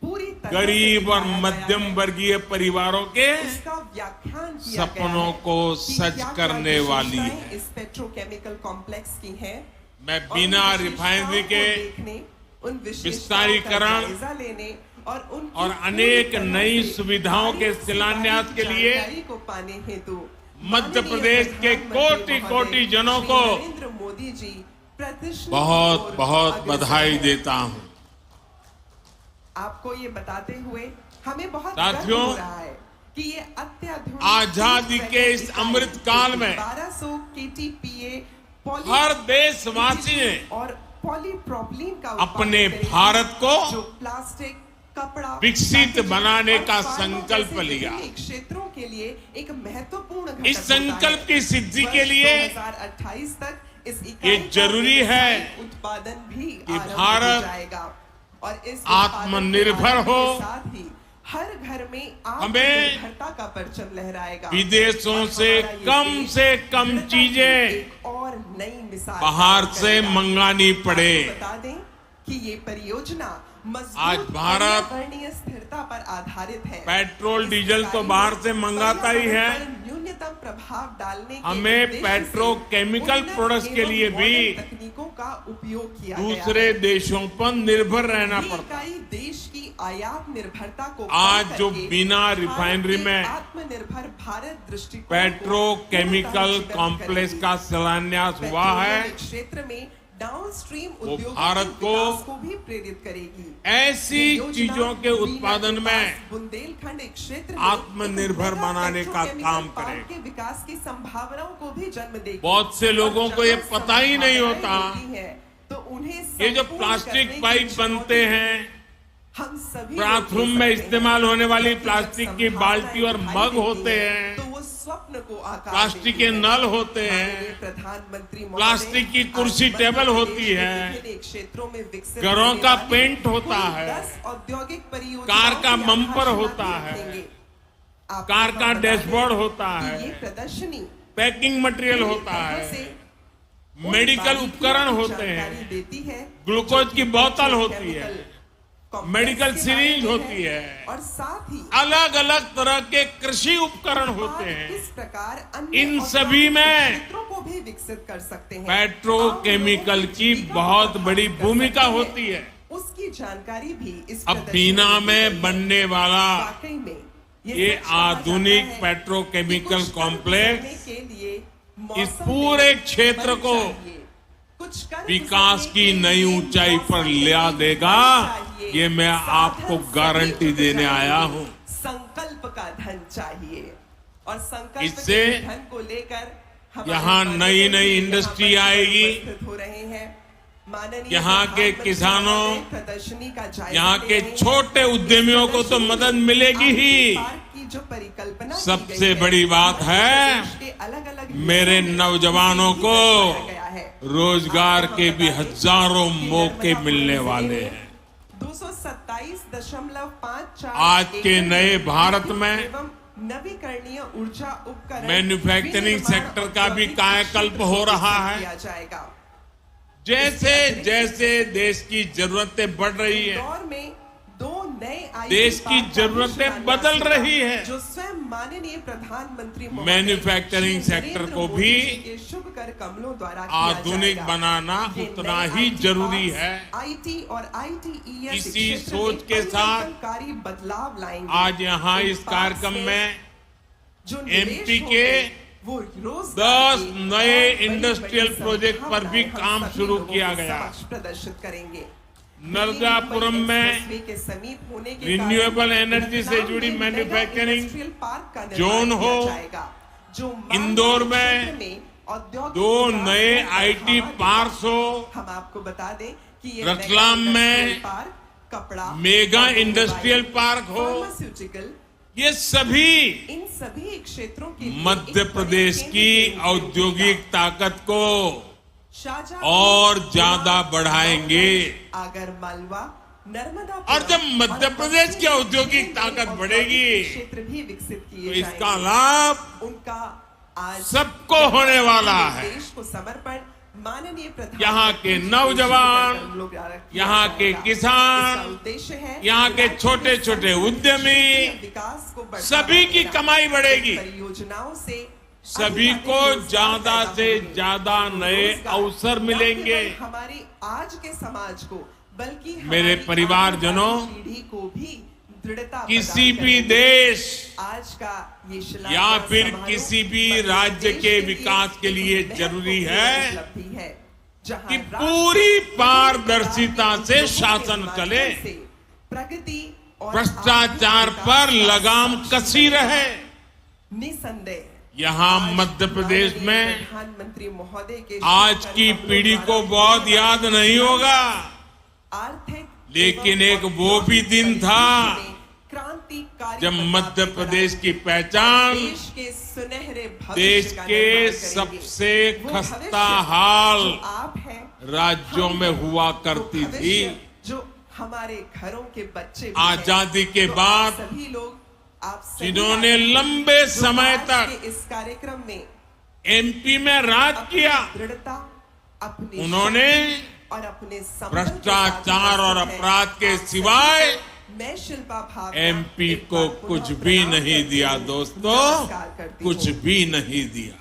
Speaker 1: पूरी तरह से
Speaker 2: गरीब और
Speaker 1: दिखाया गया
Speaker 2: मध्यम
Speaker 1: है।
Speaker 2: वर्गीय परिवारों के
Speaker 1: इसका व्याख्यान किया गया
Speaker 2: सपनों
Speaker 1: है
Speaker 2: को
Speaker 1: कि
Speaker 2: सच
Speaker 1: क्या-क्या
Speaker 2: करने वाली
Speaker 1: विशेषताएं
Speaker 2: है।
Speaker 1: इस पेट्रोकेमिकल कॉम्प्लेक्स की है
Speaker 2: मैं बिना रिफाइनरी के विस्तारीकरण और अनेक नई सुविधाओं के शिलान्यास के लिए
Speaker 1: को पाने हेतु
Speaker 2: मध्य प्रदेश के कोटि-कोटि जनों को
Speaker 1: नरेंद्र मोदी जी
Speaker 2: बहुत बहुत बधाई देता हूं।
Speaker 1: आपको ये बताते हुए हमें बहुत
Speaker 2: साथियों,
Speaker 1: गर्व हो रहा है कि ये अत्याधुनिक
Speaker 2: आजादी के इस अमृत काल में
Speaker 1: 1200 KTPA
Speaker 2: हर देशवासी ने
Speaker 1: और पॉलीप्रोपिलीन का
Speaker 2: अपने
Speaker 1: उत्पादन करेगी,
Speaker 2: भारत को
Speaker 1: जो प्लास्टिक कपड़ा
Speaker 2: विकसित
Speaker 1: पैकेजिंग
Speaker 2: बनाने
Speaker 1: और
Speaker 2: का
Speaker 1: फार्मों
Speaker 2: संकल्प
Speaker 1: जैसे
Speaker 2: लिया।
Speaker 1: विभिन्न क्षेत्रों के लिए एक महत्वपूर्ण घटक
Speaker 2: इस
Speaker 1: होता है।
Speaker 2: संकल्प की सिद्धि के
Speaker 1: वर्ष
Speaker 2: लिए
Speaker 1: 2028 तक इस
Speaker 2: ये
Speaker 1: इकाई का
Speaker 2: जरूरी है
Speaker 1: व्यावसायिक उत्पादन भी
Speaker 2: कि
Speaker 1: आरंभ हो
Speaker 2: भारत
Speaker 1: जाएगा और इस
Speaker 2: आत्मनिर्भर
Speaker 1: उत्पादन के
Speaker 2: हो।
Speaker 1: आरंभ के साथ ही हर घर में
Speaker 2: हमें
Speaker 1: आत्मनिर्भरता का परचम लहराएगा।
Speaker 2: विदेशों
Speaker 1: और
Speaker 2: से
Speaker 1: हमारा ये देश
Speaker 2: कम
Speaker 1: दृढ़ता की
Speaker 2: चीजें
Speaker 1: एक और नई मिसाल
Speaker 2: बाहर
Speaker 1: कायम
Speaker 2: से
Speaker 1: करेगा।
Speaker 2: मंगानी पड़े।
Speaker 1: आपको बता दें कि ये परियोजना मजबूत
Speaker 2: आज भारत
Speaker 1: पर्यावरणीय स्थिरता पर आधारित है।
Speaker 2: पेट्रोल
Speaker 1: इस
Speaker 2: डीजल तो
Speaker 1: इकाई
Speaker 2: बाहर
Speaker 1: में
Speaker 2: से मंगाता ही है,
Speaker 1: पर्यावरण पर न्यूनतम न्यूनतम प्रभाव डालने के
Speaker 5: हमें
Speaker 1: उद्देश्य से
Speaker 5: पेट्रोकेमिकल
Speaker 1: उन्नत
Speaker 5: प्रोडक्ट्स के
Speaker 1: एवं
Speaker 5: लिए भी
Speaker 1: मॉडर्न तकनीकों का उपयोग किया गया
Speaker 5: दूसरे
Speaker 1: है।
Speaker 5: देशों पर निर्भर रहना
Speaker 1: ये
Speaker 5: पड़ता है।
Speaker 1: इकाई देश की आयात निर्भरता को
Speaker 5: आज
Speaker 1: कम
Speaker 5: जो
Speaker 1: करके
Speaker 5: बिना
Speaker 1: भारत
Speaker 5: रिफाइनरी
Speaker 1: के
Speaker 5: में
Speaker 1: आत्मनिर्भर भारत दृष्टिकोण को
Speaker 5: पेट्रोकेमिकल
Speaker 1: पूर्णतः
Speaker 5: कॉम्प्लेक्स
Speaker 1: करेगी।
Speaker 5: का शिलान्यास हुआ है।
Speaker 1: पेट्रोलियम क्षेत्र में डाउनस्ट्रीम
Speaker 5: वो
Speaker 1: उद्योगों
Speaker 5: भारत
Speaker 1: के
Speaker 5: को
Speaker 1: विकास को भी प्रेरित करेगी।
Speaker 5: ऐसी
Speaker 1: ये योजना
Speaker 5: चीजों के
Speaker 1: बिना
Speaker 5: उत्पादन
Speaker 1: विकास
Speaker 5: में
Speaker 1: बुंदेलखंड क्षेत्र में
Speaker 5: आत्मनिर्भर
Speaker 1: एक मेगा
Speaker 5: बनाने का
Speaker 1: पेट्रोकेमिकल
Speaker 5: काम
Speaker 1: पार्क
Speaker 5: करेगी।
Speaker 1: के विकास की संभावनाओं को भी जन्म देगी।
Speaker 5: बहुत से लोगों को ये
Speaker 1: और
Speaker 5: पता ही नहीं
Speaker 1: जहाँ
Speaker 5: होता।
Speaker 1: संभावनाएं होती हैं, तो उन्हें
Speaker 5: ये जो
Speaker 1: संपूर्ण
Speaker 5: प्लास्टिक
Speaker 1: करने की
Speaker 5: पाइप
Speaker 1: चुनौती
Speaker 5: बनते हैं,
Speaker 1: हम सभी
Speaker 5: बाथरूम
Speaker 1: लोग
Speaker 5: में
Speaker 1: ले सकते
Speaker 5: इस्तेमाल
Speaker 1: हैं।
Speaker 5: होने वाली
Speaker 1: लेकिन जब
Speaker 5: प्लास्टिक की बाल्टी और
Speaker 1: संभावनाएं
Speaker 5: मग
Speaker 1: दिखाई
Speaker 5: होते
Speaker 1: देती
Speaker 5: हैं,
Speaker 1: तो वो स्वप्न को आकार
Speaker 5: प्लास्टिक
Speaker 1: देती
Speaker 5: के
Speaker 1: है।
Speaker 5: नल होते
Speaker 1: माननीय
Speaker 5: हैं,
Speaker 1: प्रधानमंत्री महोदय,
Speaker 5: प्लास्टिक की कुर्सी
Speaker 1: आज मध्य
Speaker 5: टेबल
Speaker 1: प्रदेश
Speaker 5: होती
Speaker 1: के
Speaker 5: है,
Speaker 1: विभिन्न क्षेत्रों में विकसित
Speaker 5: घरों
Speaker 1: होने
Speaker 5: का
Speaker 1: वाली
Speaker 5: पेंट होता
Speaker 1: कुल
Speaker 5: है,
Speaker 1: 10 औद्योगिक परियोजनाओं
Speaker 5: कार का
Speaker 1: की
Speaker 5: बम्पर
Speaker 1: आधारशिला
Speaker 5: होता
Speaker 1: भी
Speaker 5: है,
Speaker 1: रखेंगे। आपको
Speaker 5: कार
Speaker 1: हम
Speaker 5: का
Speaker 1: बता दें
Speaker 5: डैशबोर्ड होता
Speaker 1: कि
Speaker 5: है,
Speaker 1: ये प्रदर्शनी
Speaker 5: पैकिंग मटेरियल
Speaker 1: पूरी
Speaker 5: होता
Speaker 1: तरह
Speaker 5: है,
Speaker 1: से उन
Speaker 5: मेडिकल
Speaker 1: बारीकियों
Speaker 5: उपकरण
Speaker 1: की
Speaker 5: होते हैं,
Speaker 1: जानकारी देती है,
Speaker 5: ग्लूकोज
Speaker 1: जो
Speaker 5: की
Speaker 1: कि
Speaker 5: बोतल होती
Speaker 1: पेट्रोकेमिकल
Speaker 5: है,
Speaker 1: कॉम्प्लेक्स
Speaker 5: मेडिकल
Speaker 1: के
Speaker 5: सिरिंज
Speaker 1: बारे में
Speaker 5: होती है,
Speaker 1: और साथ ही
Speaker 5: अलग अलग तरह के कृषि उपकरण होते
Speaker 1: उत्पाद
Speaker 5: हैं।
Speaker 1: किस प्रकार अन्य
Speaker 5: इन
Speaker 1: औद्योगिक
Speaker 5: सभी में
Speaker 1: क्षेत्रों को भी विकसित कर सकते हैं।
Speaker 5: पेट्रोकेमिकल
Speaker 1: आप लोगों
Speaker 5: की
Speaker 1: जीविका
Speaker 5: बहुत
Speaker 1: को
Speaker 5: बड़ी
Speaker 1: प्रभावित कर
Speaker 5: भूमिका
Speaker 1: सकते हैं।
Speaker 5: होती है।
Speaker 1: उसकी जानकारी भी इस
Speaker 5: अब
Speaker 1: प्रदर्शनी
Speaker 5: बीना
Speaker 1: दी गई
Speaker 5: में
Speaker 1: है।
Speaker 5: बनने वाला
Speaker 1: वाकई में
Speaker 5: ये
Speaker 1: सच कहा
Speaker 5: आधुनिक
Speaker 1: जाता है
Speaker 5: पेट्रोकेमिकल
Speaker 1: कि कुछ
Speaker 5: कॉम्प्लेक्स
Speaker 1: करने के लिए
Speaker 5: इस
Speaker 1: मौसम
Speaker 5: पूरे
Speaker 1: में
Speaker 5: क्षेत्र
Speaker 1: बल
Speaker 5: को
Speaker 1: चाहिए। कुछ कर
Speaker 5: विकास
Speaker 1: गुजरने
Speaker 5: की
Speaker 1: के
Speaker 5: नई
Speaker 1: लिए
Speaker 5: ऊंचाई पर
Speaker 1: मौसम
Speaker 5: ले
Speaker 1: में
Speaker 5: देगा।
Speaker 1: बल चाहिए।
Speaker 5: ये मैं
Speaker 1: साधन
Speaker 5: आपको
Speaker 1: सभी
Speaker 5: गारंटी
Speaker 1: जुट
Speaker 5: देने आया
Speaker 1: जाएंगे।
Speaker 5: हूं।
Speaker 1: संकल्प का धन चाहिए और संकल्प
Speaker 5: इससे
Speaker 1: के धन को लेकर हमारे
Speaker 5: यहाँ
Speaker 1: माननीय
Speaker 5: नई
Speaker 1: यहाँ
Speaker 5: इंडस्ट्री
Speaker 1: पर
Speaker 5: आएगी।
Speaker 1: उपस्थित हो रहे हैं। माननीय
Speaker 5: यहाँ के
Speaker 1: प्रधानमंत्री
Speaker 5: किसानों,
Speaker 1: महोदय प्रदर्शनी का जायजा
Speaker 5: यहाँ
Speaker 1: ले
Speaker 5: के
Speaker 1: रहे हैं।
Speaker 5: छोटे उद्यमियों को तो मदद मिलेगी ही।
Speaker 1: पार्क की जो परिकल्पना की
Speaker 5: सबसे
Speaker 1: गई है,
Speaker 5: बड़ी बात है,
Speaker 1: देश के अलग-अलग
Speaker 5: मेरे
Speaker 1: हिस्सों में
Speaker 5: नौजवानों
Speaker 1: इसे
Speaker 5: को
Speaker 1: दर्शाया गया है।
Speaker 5: रोजगार
Speaker 1: आपको
Speaker 5: के
Speaker 1: हम
Speaker 5: भी
Speaker 1: बता दें
Speaker 5: हजारों
Speaker 1: कि
Speaker 5: मौके
Speaker 1: नर्मदापुरम
Speaker 5: मिलने
Speaker 1: जिले
Speaker 5: वाले
Speaker 1: में
Speaker 5: हैं।
Speaker 1: 227.54
Speaker 5: आज के
Speaker 1: एकड़
Speaker 5: नए भारत में
Speaker 1: एवं नवीकरणीय ऊर्जा उपकरण
Speaker 5: मैन्युफैक्चरिंग
Speaker 1: विनिर्माण
Speaker 5: सेक्टर का भी
Speaker 1: औद्योगिक
Speaker 5: कायाकल्प
Speaker 1: क्षेत्र
Speaker 5: हो
Speaker 1: को
Speaker 5: रहा
Speaker 1: विकसित
Speaker 5: है।
Speaker 1: किया जाएगा।
Speaker 5: जैसे जैसे देश की जरूरतें बढ़ रही है,
Speaker 1: इंदौर में 2 नए IT
Speaker 5: देश की
Speaker 1: पार्क का
Speaker 5: जरूरतें
Speaker 1: शिलान्यास
Speaker 5: बदल
Speaker 1: हुआ,
Speaker 5: रही है।
Speaker 1: जो स्वयं माननीय प्रधानमंत्री महोदय
Speaker 5: मैन्युफैक्चरिंग
Speaker 1: श्री
Speaker 5: सेक्टर
Speaker 1: नरेंद्र
Speaker 5: को
Speaker 1: मोदी
Speaker 5: भी
Speaker 1: जी के शुभ कर कमलों द्वारा किया
Speaker 5: आधुनिक
Speaker 1: जाएगा।
Speaker 5: बनाना
Speaker 1: ये
Speaker 5: उतना
Speaker 1: नए
Speaker 5: ही
Speaker 1: IT
Speaker 5: जरूरी
Speaker 1: पार्क्स,
Speaker 5: है।
Speaker 1: IT और ITES
Speaker 5: इसी
Speaker 1: क्षेत्र
Speaker 5: सोच
Speaker 1: में
Speaker 5: के साथ
Speaker 1: परिवर्तनकारी बदलाव लाएंगे।
Speaker 5: आज यहाँ
Speaker 1: इन
Speaker 5: इस
Speaker 1: पार्क्स
Speaker 5: कार्यक्रम में
Speaker 1: जो निवेश
Speaker 5: एमपी
Speaker 1: होंगे,
Speaker 5: के
Speaker 1: वो रोजगार
Speaker 5: 10
Speaker 1: की
Speaker 5: नए
Speaker 1: और बड़ी-बड़ी
Speaker 5: इंडस्ट्रियल प्रोजेक्ट पर भी
Speaker 1: संभावनाएं हम
Speaker 5: काम
Speaker 1: सभी
Speaker 5: शुरू
Speaker 1: लोगों
Speaker 5: किया
Speaker 1: के
Speaker 5: गया।
Speaker 1: समक्ष प्रदर्शित करेंगे।
Speaker 5: नरदापुरम में
Speaker 1: एक्सप्रेसवे के समीप होने के
Speaker 5: रिन्यूएबल
Speaker 1: कारण
Speaker 5: एनर्जी से
Speaker 1: रतलाम
Speaker 5: जुड़ी
Speaker 1: में मेगा
Speaker 5: मैन्युफैक्चरिंग
Speaker 1: इंडस्ट्रियल पार्क का निर्माण
Speaker 5: जोन
Speaker 1: किया
Speaker 5: हो,
Speaker 1: जाएगा, जो
Speaker 5: इंदौर
Speaker 1: मालवा
Speaker 5: में
Speaker 1: क्षेत्र औद्योगिक
Speaker 5: 2
Speaker 1: विकास
Speaker 5: नए
Speaker 1: को
Speaker 5: आईटी
Speaker 1: बढ़ावा
Speaker 5: पार्क्स हो,
Speaker 1: देगा। हम आपको बता दें कि ये
Speaker 5: रतलाम
Speaker 1: मेगा
Speaker 5: में
Speaker 1: इंडस्ट्रियल पार्क, कपड़ा,
Speaker 5: मेगा
Speaker 1: ऑटोमोबाइल,
Speaker 5: इंडस्ट्रियल पार्क हो,
Speaker 1: फार्मास्यूटिकल,
Speaker 5: ये सभी
Speaker 1: इन सभी क्षेत्रों के लिए
Speaker 5: मध्य
Speaker 1: एक बड़े
Speaker 5: प्रदेश
Speaker 1: केंद्र
Speaker 5: की
Speaker 1: के रूप में
Speaker 5: औद्योगिक ताकत को
Speaker 1: शाहजहांपुर,
Speaker 5: और ज्यादा
Speaker 1: गुना,
Speaker 5: बढ़ाएंगे।
Speaker 1: आगर मालवा, नर्मदा
Speaker 5: और जब मध्य प्रदेश की औद्योगिक ताकत बढ़ेगी,
Speaker 1: क्षेत्र भी विकसित
Speaker 5: तो
Speaker 1: किए
Speaker 5: इसका
Speaker 1: जाएंगे।
Speaker 5: लाभ
Speaker 1: उनका आज
Speaker 5: सबको होने वाला है।
Speaker 1: देश को समर्पण माननीय प्रधानमंत्री
Speaker 5: यहाँ के
Speaker 1: जी
Speaker 5: नौजवान,
Speaker 1: शुभ कर किया
Speaker 5: यहाँ के
Speaker 1: जाएगा।
Speaker 5: किसान,
Speaker 1: इसका उद्देश्य है
Speaker 5: यहाँ के
Speaker 1: राज्य
Speaker 5: छोटे
Speaker 1: के
Speaker 5: छोटे
Speaker 1: समग्र
Speaker 5: उद्यमी,
Speaker 1: विकास को बढ़ावा
Speaker 5: सभी की
Speaker 1: देना।
Speaker 5: कमाई बढ़ेगी।
Speaker 1: परियोजनाओं से
Speaker 5: सभी
Speaker 1: अधिक
Speaker 5: को
Speaker 1: रोजगार
Speaker 5: ज्यादा
Speaker 1: पैदा
Speaker 5: से
Speaker 1: होंगे।
Speaker 5: ज्यादा नए
Speaker 1: रोजगार
Speaker 5: अवसर
Speaker 1: न
Speaker 5: मिलेंगे।
Speaker 1: केवल हमारे आज के समाज को बल्कि
Speaker 5: मेरे
Speaker 1: हमारी
Speaker 5: परिवारजनों,
Speaker 1: आने वाली पीढ़ी को भी दृढ़ता
Speaker 5: किसी
Speaker 1: प्रदान
Speaker 5: भी
Speaker 1: करेंगे।
Speaker 5: देश
Speaker 1: आज का ये शिलान्यास
Speaker 5: या फिर
Speaker 1: समारोह
Speaker 5: किसी भी
Speaker 1: मध्य
Speaker 5: राज्य
Speaker 1: प्रदेश
Speaker 5: के
Speaker 1: लिए
Speaker 5: विकास के
Speaker 1: एक
Speaker 5: लिए
Speaker 1: महत्वपूर्ण
Speaker 5: जरूरी है
Speaker 1: उपलब्धि है, जहां
Speaker 5: कि
Speaker 1: राष्ट्र
Speaker 5: पूरी पारदर्शिता
Speaker 1: के
Speaker 5: से
Speaker 1: उद्योगों के
Speaker 5: शासन
Speaker 1: माध्यम
Speaker 5: चले,
Speaker 1: से प्रगति और
Speaker 5: भ्रष्टाचार
Speaker 1: आर्थिक
Speaker 5: पर
Speaker 1: विकास
Speaker 5: लगाम
Speaker 1: का
Speaker 5: कसी रहे।
Speaker 1: निसंदेह
Speaker 5: यहाँ
Speaker 1: आज
Speaker 5: मध्य प्रदेश
Speaker 1: माननीय
Speaker 5: में
Speaker 1: प्रधानमंत्री महोदय के
Speaker 5: आज
Speaker 1: शुभ
Speaker 5: की
Speaker 1: कदमों
Speaker 5: पीढ़ी को
Speaker 1: द्वारा
Speaker 5: बहुत याद नहीं होगा,
Speaker 1: आर्थिक
Speaker 5: लेकिन
Speaker 1: एवं
Speaker 5: एक वो भी दिन था
Speaker 1: क्रांतिकारी
Speaker 5: जब
Speaker 1: बदलाव
Speaker 5: मध्य
Speaker 1: लेकर
Speaker 5: प्रदेश
Speaker 1: आए।
Speaker 5: की पहचान
Speaker 1: देश के सुनहरे भविष्य
Speaker 5: देश
Speaker 1: का
Speaker 5: के
Speaker 1: निर्माण करेंगे।
Speaker 5: सबसे
Speaker 1: वो
Speaker 5: खस्ता
Speaker 1: भविष्य
Speaker 5: हाल
Speaker 1: जो आप हैं,
Speaker 5: राज्यों
Speaker 1: हम
Speaker 5: में
Speaker 1: हैं,
Speaker 5: हुआ
Speaker 1: वो
Speaker 5: करती थी।
Speaker 1: भविष्य जो हमारे घरों के बच्चे भी हैं।
Speaker 5: आजादी के
Speaker 1: तो
Speaker 5: बाद
Speaker 1: आप सभी लोग, आप सभी
Speaker 5: जिन्होंने
Speaker 1: नागरिक
Speaker 5: लंबे
Speaker 1: जो
Speaker 5: समय
Speaker 1: आज
Speaker 5: तक
Speaker 1: के इस कार्यक्रम में
Speaker 5: एमपी में राज
Speaker 1: अपनी
Speaker 5: किया,
Speaker 1: दृढ़ता, अपनी
Speaker 5: उन्होंने
Speaker 1: शक्ति और अपने संबल के साथ
Speaker 5: भ्रष्टाचार और
Speaker 1: उपस्थित हैं।
Speaker 5: अपराध के
Speaker 1: आप सभी
Speaker 5: सिवाय
Speaker 1: को मैं शिल्पा भावना
Speaker 5: एमपी
Speaker 1: एक
Speaker 5: को
Speaker 1: बार पुनः
Speaker 5: कुछ भी
Speaker 1: प्रणाम
Speaker 5: नहीं
Speaker 1: करती
Speaker 5: दिया
Speaker 1: हूं,
Speaker 5: दोस्तों,
Speaker 1: नमस्कार करती
Speaker 5: कुछ
Speaker 1: हूं।
Speaker 5: भी नहीं दिया।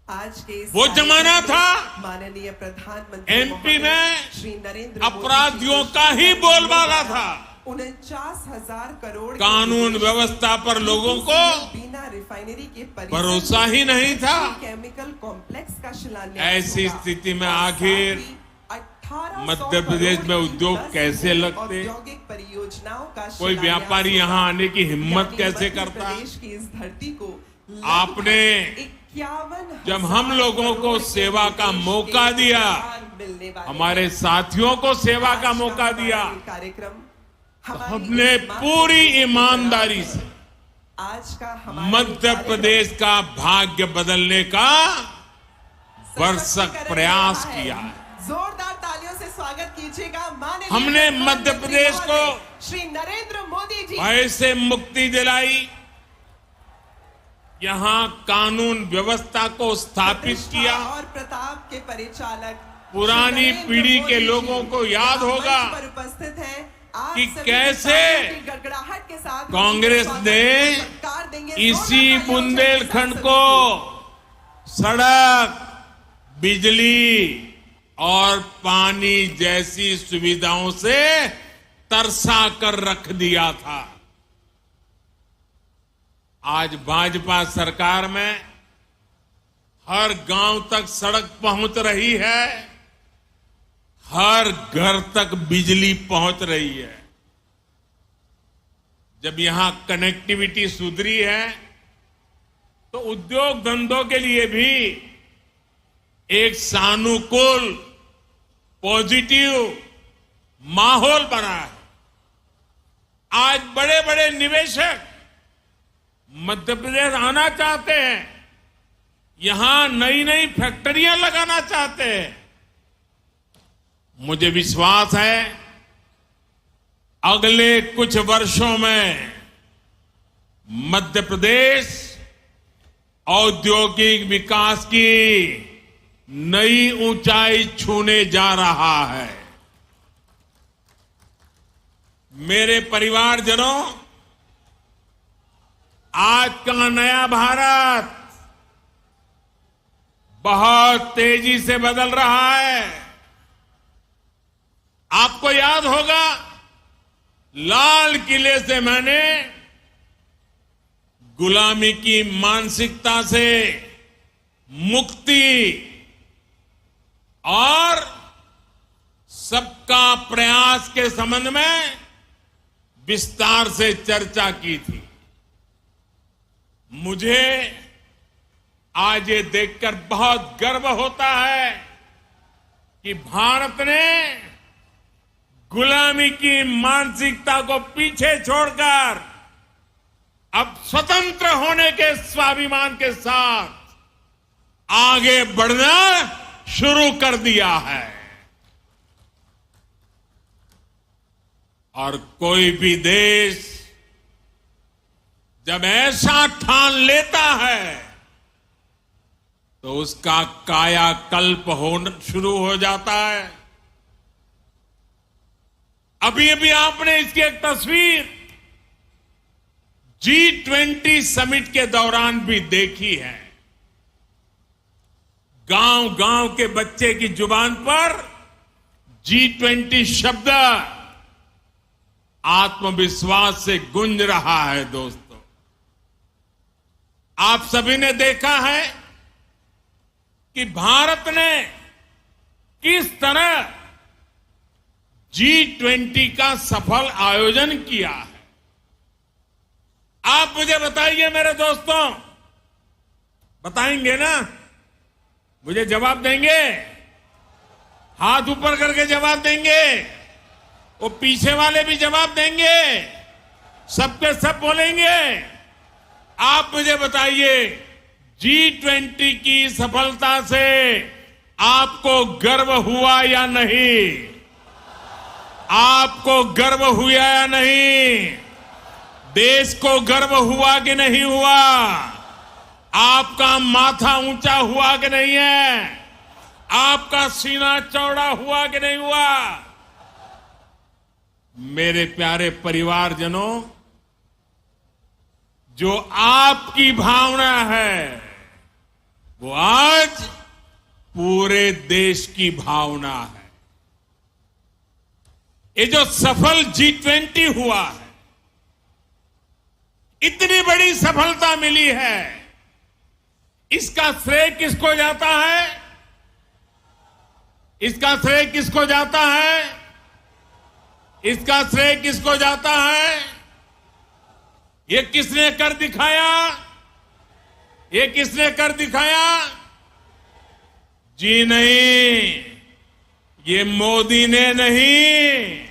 Speaker 1: आज के इस
Speaker 5: वो जमाना
Speaker 1: कार्यक्रम
Speaker 5: था,
Speaker 1: में माननीय प्रधानमंत्री
Speaker 5: एमपी
Speaker 1: महोदय
Speaker 5: में
Speaker 1: श्री नरेंद्र
Speaker 5: अपराधियों का ही बोलबाला था।
Speaker 1: 49,000 करोड़ के
Speaker 5: कानून
Speaker 1: निवेश
Speaker 5: व्यवस्था पर लोगों को
Speaker 1: बिना रिफाइनरी के परिसर
Speaker 5: भरोसा ही नहीं था।
Speaker 1: केमिकल कॉम्प्लेक्स का शिलान्यास
Speaker 5: ऐसी
Speaker 1: होगा।
Speaker 5: स्थिति में
Speaker 1: और
Speaker 5: आखिर
Speaker 1: साथ ही 1800
Speaker 5: मध्य प्रदेश में
Speaker 1: करोड़ की
Speaker 5: उद्योग
Speaker 1: 10
Speaker 5: कैसे लगते?
Speaker 1: औद्योगिक परियोजनाओं का
Speaker 5: कोई
Speaker 1: शिलान्यास
Speaker 5: व्यापारी
Speaker 1: होगा।
Speaker 5: यहाँ आने की हिम्मत
Speaker 1: यानी
Speaker 5: कैसे
Speaker 1: मध्य
Speaker 5: करता?
Speaker 1: प्रदेश की इस धरती को
Speaker 5: आपने
Speaker 1: 51,000
Speaker 5: जब हम लोगों को
Speaker 1: करोड़ के
Speaker 5: सेवा का
Speaker 1: निवेश
Speaker 5: मौका
Speaker 1: के
Speaker 5: दिया,
Speaker 1: अनुदान मिलने वाले
Speaker 5: हमारे
Speaker 1: हैं।
Speaker 5: साथियों को सेवा का
Speaker 1: आज
Speaker 5: मौका
Speaker 1: हमारा
Speaker 5: दिया,
Speaker 1: ये कार्यक्रम हमारी
Speaker 5: हमने
Speaker 1: इस
Speaker 5: पूरी
Speaker 1: मातृभूमि
Speaker 5: ईमानदारी
Speaker 1: को
Speaker 5: से
Speaker 1: आज का हमारा
Speaker 5: मध्य
Speaker 1: ये कार्यक्रम
Speaker 5: प्रदेश का भाग्य बदलने का भरसक
Speaker 1: सशक्तिकरण
Speaker 5: प्रयास
Speaker 1: कर रहा
Speaker 5: किया है।
Speaker 1: जोरदार तालियों से स्वागत कीजिएगा माननीय
Speaker 5: हमने
Speaker 1: प्रधानमंत्री
Speaker 5: मध्य प्रदेश को
Speaker 1: महोदय श्री नरेंद्र मोदी जी।
Speaker 5: भय से मुक्ति दिलाई, यहाँ कानून व्यवस्था को स्थापित
Speaker 1: प्रतिष्ठा
Speaker 5: किया।
Speaker 1: और प्रताप के परिचालक
Speaker 5: पुरानी
Speaker 1: श्री नरेंद्र
Speaker 5: पीढ़ी के
Speaker 1: मोदी
Speaker 5: लोगों
Speaker 1: जी
Speaker 5: को याद
Speaker 1: यहाँ
Speaker 5: होगा
Speaker 1: मंच पर उपस्थित हैं। आप
Speaker 5: कि
Speaker 1: सभी
Speaker 5: कैसे
Speaker 1: किसानों की गड़गड़ाहट के साथ
Speaker 5: कांग्रेस
Speaker 1: स्वागत
Speaker 5: ने
Speaker 1: को सत्कार देंगे।
Speaker 5: इसी
Speaker 1: जोरदार तालियों से
Speaker 5: बुंदेलखंड
Speaker 1: सभी
Speaker 5: को सड़क, बिजली और पानी जैसी सुविधाओं से तरसा कर रख दिया था। आज भाजपा सरकार में हर गांव तक सड़क पहुंच रही है, हर घर तक बिजली पहुंच रही है। जब यहां कनेक्टिविटी सुधरी है तो उद्योग धंधों के लिए भी एक सानुकूल पॉजिटिव माहौल बना है। आज बड़े बड़े निवेशक मध्य प्रदेश आना चाहते हैं, यहां नई नई फैक्ट्रियां लगाना चाहते हैं। मुझे विश्वास है अगले कुछ वर्षों में मध्य प्रदेश औद्योगिक विकास की नई ऊंचाई छूने जा रहा है। मेरे परिवारजनों, आज का नया भारत बहुत तेजी से बदल रहा है। आपको याद होगा, लाल किले से मैंने गुलामी की मानसिकता से मुक्ति और सबका प्रयास के संबंध में विस्तार से चर्चा की थी। मुझे आज ये देखकर बहुत गर्व होता है कि भारत ने गुलामी की मानसिकता को पीछे छोड़कर अब स्वतंत्र होने के स्वाभिमान के साथ आगे बढ़ना शुरू कर दिया है। और कोई भी देश जब ऐसा ठान लेता है तो उसका कायाकल्प होना शुरू हो जाता है। अभी अभी आपने इसकी एक तस्वीर G20 समिट के दौरान भी देखी है। गांव गांव के बच्चे की जुबान पर G20 शब्द आत्मविश्वास से गूंज रहा है। दोस्तों, आप सभी ने देखा है कि भारत ने किस तरह G20 का सफल आयोजन किया है। आप मुझे बताइए मेरे दोस्तों, बताएंगे ना? मुझे जवाब देंगे? हाथ ऊपर करके जवाब देंगे? वो पीछे वाले भी जवाब देंगे? सबके सब बोलेंगे? आप मुझे बताइए, G20 की सफलता से आपको गर्व हुआ या नहीं? आपको गर्व हुआ या नहीं? देश को गर्व हुआ कि नहीं हुआ? आपका माथा ऊंचा हुआ कि नहीं है? आपका सीना चौड़ा हुआ कि नहीं हुआ? मेरे प्यारे परिवारजनों, जो आपकी भावना है वो आज पूरे देश की भावना है। ये जो सफल G20 हुआ है, इतनी बड़ी सफलता मिली है, इसका श्रेय किसको जाता है? इसका श्रेय किसको जाता है? इसका श्रेय किसको जाता है? ये किसने कर दिखाया? ये किसने कर दिखाया? जी नहीं, ये मोदी ने नहीं,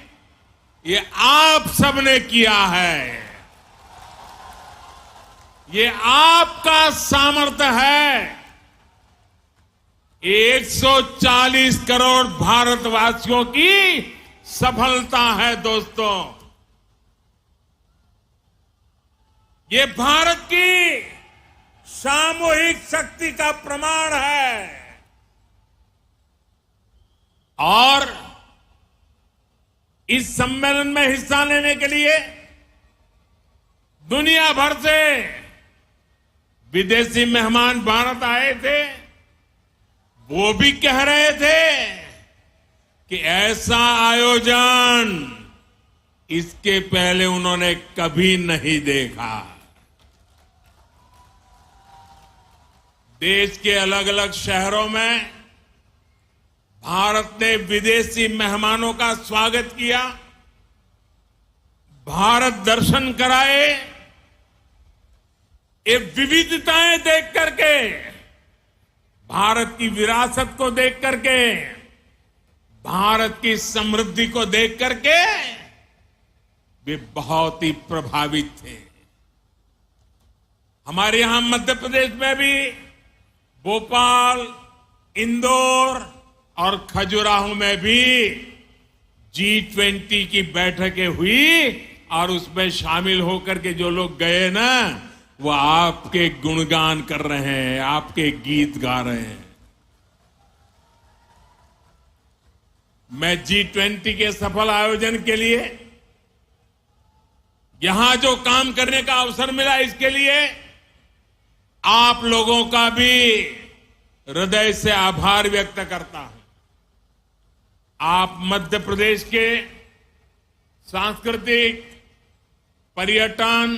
Speaker 5: ये आप सबने किया है। ये आपका सामर्थ्य है। 140 करोड़ भारतवासियों की सफलता है दोस्तों। ये भारत की सामूहिक शक्ति का प्रमाण है। और इस सम्मेलन में हिस्सा लेने के लिए दुनिया भर से विदेशी मेहमान भारत आए थे। वो भी कह रहे थे कि ऐसा आयोजन इसके पहले उन्होंने कभी नहीं देखा। देश के अलग अलग शहरों में भारत ने विदेशी मेहमानों का स्वागत किया, भारत दर्शन कराए। ये विविधताएं देख करके, भारत की विरासत को देख करके, भारत की समृद्धि को देख करके वे बहुत ही प्रभावित थे। हमारे यहां मध्य प्रदेश में भी भोपाल, इंदौर और खजुराहो में भी G20 की बैठकें हुई और उसमें शामिल होकर के जो लोग गए ना, वो आपके गुणगान कर रहे हैं, आपके गीत गा रहे हैं। मैं G20 के सफल आयोजन के लिए यहां जो काम करने का अवसर मिला, इसके लिए आप लोगों का भी हृदय से आभार व्यक्त करता हूं। आप मध्य प्रदेश के सांस्कृतिक, पर्यटन,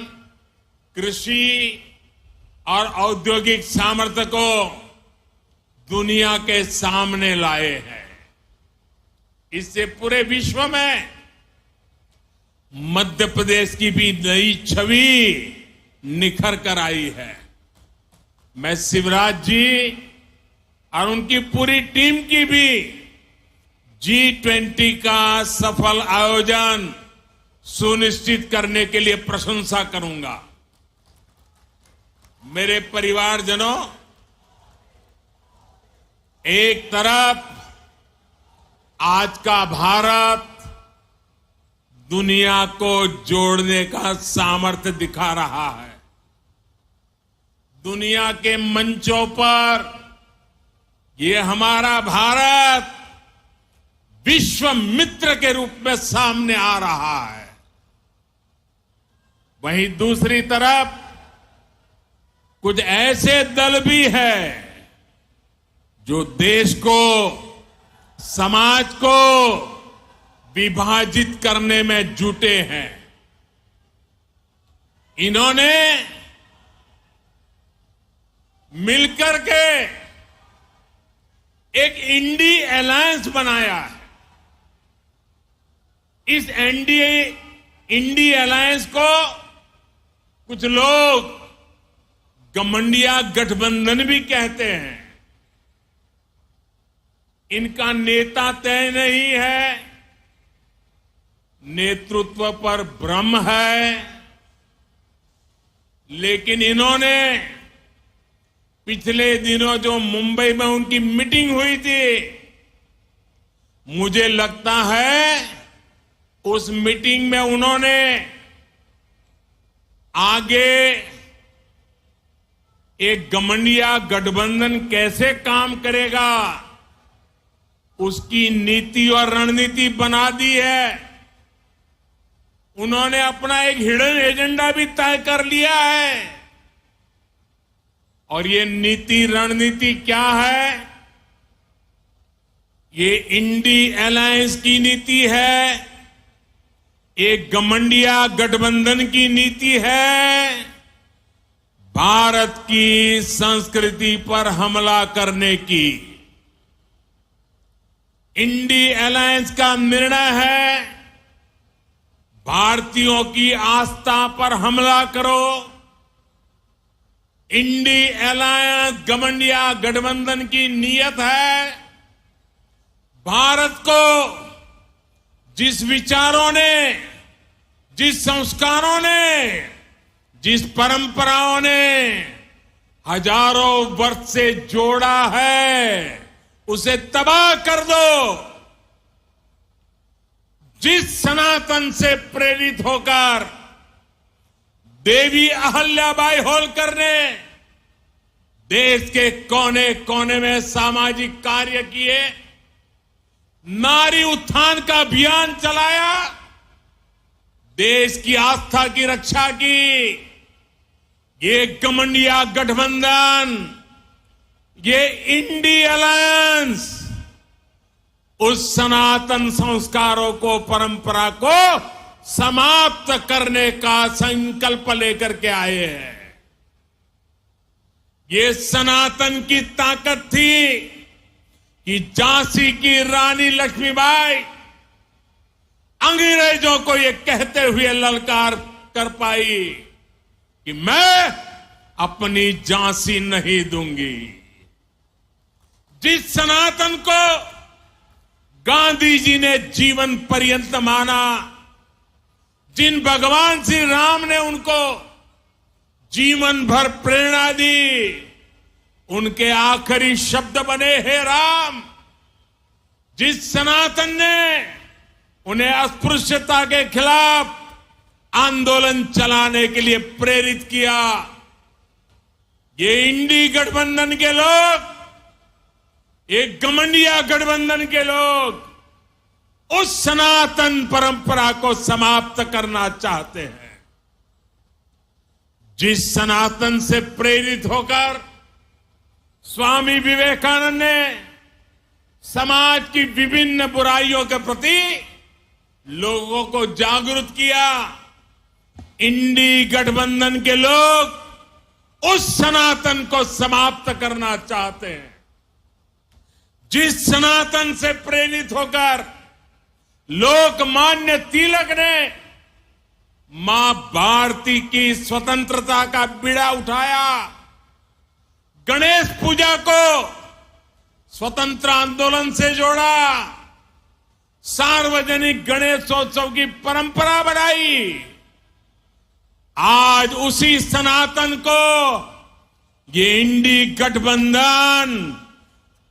Speaker 5: कृषि और औद्योगिक सामर्थ्य को दुनिया के सामने लाए हैं। इससे पूरे विश्व में मध्य प्रदेश की भी नई छवि निखर कर आई है। मैं शिवराज जी और उनकी पूरी टीम की भी G20 का सफल आयोजन सुनिश्चित करने के लिए प्रशंसा करूंगा। मेरे परिवारजनों, एक तरफ आज का भारत दुनिया को जोड़ने का सामर्थ्य दिखा रहा है। दुनिया के मंचों पर ये हमारा भारत विश्व मित्र के रूप में सामने आ रहा है। वहीं दूसरी तरफ कुछ ऐसे दल भी हैं जो देश को, समाज को विभाजित करने में जुटे हैं। इन्होंने मिलकर के एक इंडी अलायंस बनाया है। इस इंडी अलायंस को कुछ लोग गठबंधन गठबंधन भी कहते हैं। इनका नेता तय नहीं है, नेतृत्व पर भ्रम है, लेकिन इन्होंने पिछले दिनों जो मुंबई में उनकी मीटिंग हुई थी, मुझे लगता है उस मीटिंग में उन्होंने आगे एक गठबंधन गठबंधन कैसे काम करेगा उसकी नीति और रणनीति बना दी है। उन्होंने अपना एक हिडन एजेंडा भी तय कर लिया है। और ये नीति रणनीति क्या है? ये इंडी अलायंस की नीति है, एक गठबंधन गठबंधन की नीति है, भारत की संस्कृति पर हमला करने की। इंडी अलायंस का निर्णय है भारतीयों की आस्था पर हमला करो। इंडी अलायंस गठबंधन की नीयत है भारत को जिस विचारों ने, जिस संस्कारों ने, जिस परंपराओं ने हजारों वर्ष से जोड़ा है, उसे तबाह कर दो। जिस सनातन से प्रेरित होकर देवी अहल्याबाई होलकर ने देश के कोने कोने में सामाजिक कार्य किए, नारी उत्थान का अभियान चलाया, देश की आस्था की रक्षा की, ये गठबंधन, ये इंडी अलायंस उस सनातन संस्कारों को, परंपरा को समाप्त करने का संकल्प लेकर के आए हैं। ये सनातन की ताकत थी कि झांसी की रानी लक्ष्मीबाई अंग्रेजों को ये कहते हुए ललकार कर पाई कि मैं अपनी झांसी नहीं दूंगी। जिस सनातन को गांधी जी ने जीवन पर्यंत माना, जिन भगवान श्री राम ने उनको जीवन भर प्रेरणा दी, उनके आखिरी शब्द बने हे राम। जिस सनातन ने उन्हें अस्पृश्यता के खिलाफ आंदोलन चलाने के लिए प्रेरित किया, ये इंडी गठबंधन के लोग, एक गठबंधन के लोग उस सनातन परंपरा को समाप्त करना चाहते हैं। जिस सनातन से प्रेरित होकर स्वामी विवेकानंद ने समाज की विभिन्न बुराइयों के प्रति लोगों को जागरूक किया, इंडी गठबंधन के लोग उस सनातन को समाप्त करना चाहते हैं। जिस सनातन से प्रेरित होकर लोकमान्य तिलक ने मां भारती की स्वतंत्रता का बीड़ा उठाया, गणेश पूजा को स्वतंत्र आंदोलन से जोड़ा, सार्वजनिक गणेशोत्सव की परंपरा बनाई, आज उसी सनातन को ये इंडी गठबंधन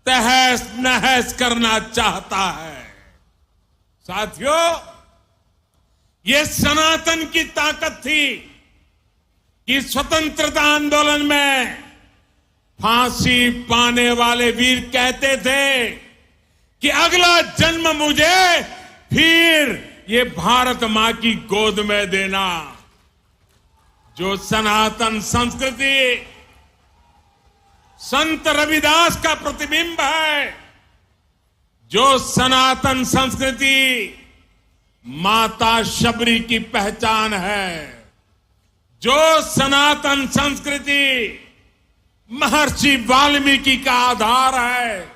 Speaker 5: तहस नहस करना चाहता है। साथियों, ये सनातन की ताकत थी कि स्वतंत्रता आंदोलन में फांसी पाने वाले वीर कहते थे कि अगला जन्म मुझे फिर ये भारत मां की गोद में देना। जो सनातन संस्कृति संत रविदास का प्रतिबिंब है, जो सनातन संस्कृति माता शबरी की पहचान है, जो सनातन संस्कृति महर्षि वाल्मीकि का आधार है,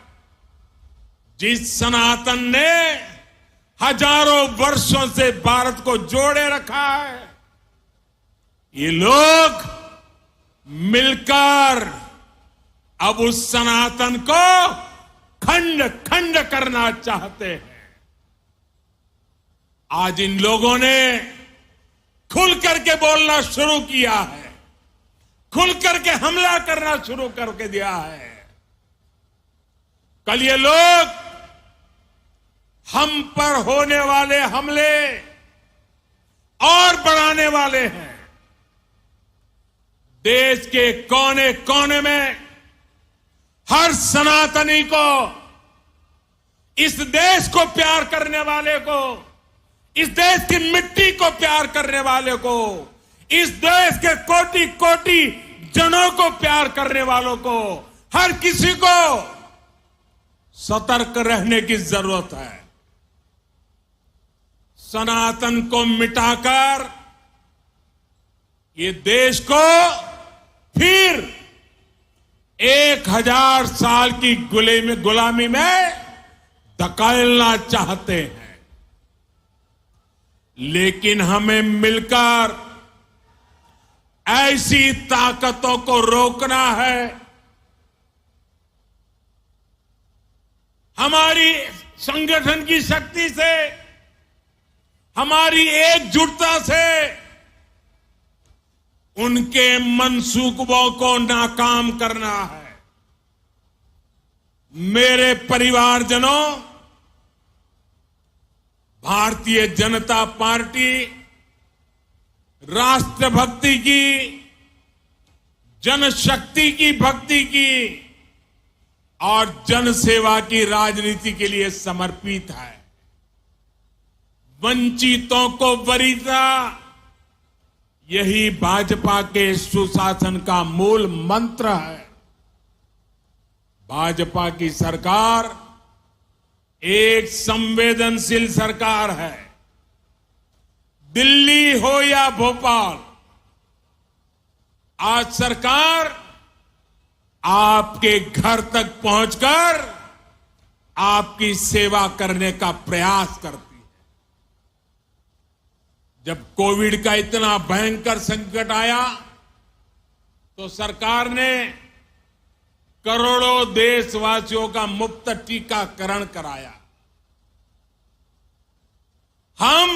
Speaker 5: जिस सनातन ने हजारों वर्षों से भारत को जोड़े रखा है, ये लोग मिलकर अब उस सनातन को खंड खंड करना चाहते हैं। आज इन लोगों ने खुल करके बोलना शुरू किया है, खुल करके हमला करना शुरू करके दिया है। कल ये लोग हम पर होने वाले हमले और बढ़ाने वाले हैं। देश के कोने कोने में हर सनातनी को, इस देश को प्यार करने वाले को इस देश की मिट्टी को प्यार करने वाले को, इस देश के कोटि कोटि जनों को प्यार करने वालों को, हर किसी को सतर्क रहने की जरूरत है। सनातन को मिटाकर ये देश को फिर 1000 साल की गुलामी में धकेलना चाहते हैं, लेकिन हमें मिलकर ऐसी ताकतों को रोकना है। हमारी संगठन की शक्ति से, हमारी एकजुटता से उनके मंसूबों को नाकाम करना है। मेरे परिवारजनों, भारतीय जनता पार्टी राष्ट्रभक्ति की, जनशक्ति की भक्ति की और जनसेवा की राजनीति के लिए समर्पित है। वंचितों को वरीयता, यही भाजपा के सुशासन का मूल मंत्र है। भाजपा की सरकार एक संवेदनशील सरकार है। दिल्ली हो या भोपाल, आज सरकार आपके घर तक पहुंचकर आपकी सेवा करने का प्रयास करती है। जब कोविड का इतना भयंकर संकट आया तो सरकार ने करोड़ों देशवासियों का मुफ्त टीकाकरण कराया। हम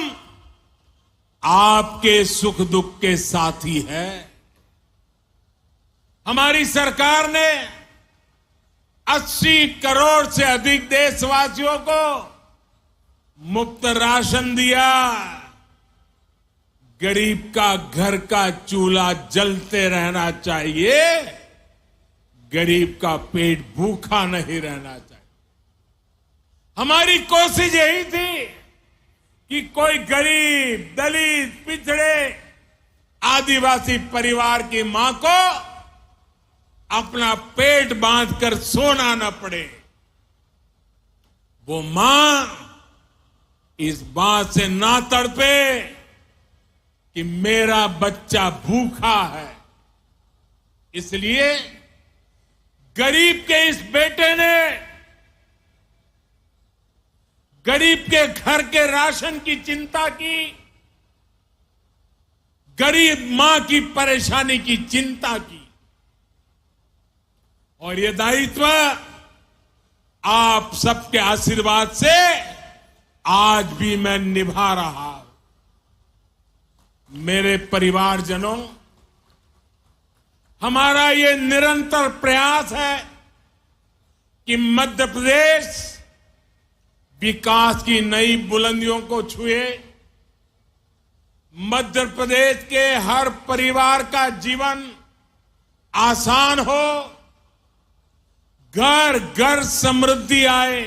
Speaker 5: आपके सुख दुख के साथी हैं। हमारी सरकार ने 80 करोड़ से अधिक देशवासियों को मुफ्त राशन दिया। गरीब का घर का चूल्हा जलते रहना चाहिए, गरीब का पेट भूखा नहीं रहना चाहिए। हमारी कोशिश यही थी कि कोई गरीब, दलित, पिछड़े, आदिवासी परिवार की मां को अपना पेट बांधकर सोना न पड़े। वो मां इस बात से ना तड़पे कि मेरा बच्चा भूखा है। इसलिए गरीब के इस बेटे ने गरीब के घर के राशन की चिंता की, गरीब मां की परेशानी की चिंता की, और ये दायित्व आप सबके आशीर्वाद से आज भी मैं निभा रहा हूं। मेरे परिवारजनों, हमारा ये निरंतर प्रयास है कि मध्य प्रदेश विकास की नई बुलंदियों को छुए, मध्य प्रदेश के हर परिवार का जीवन आसान हो, घर घर समृद्धि आए।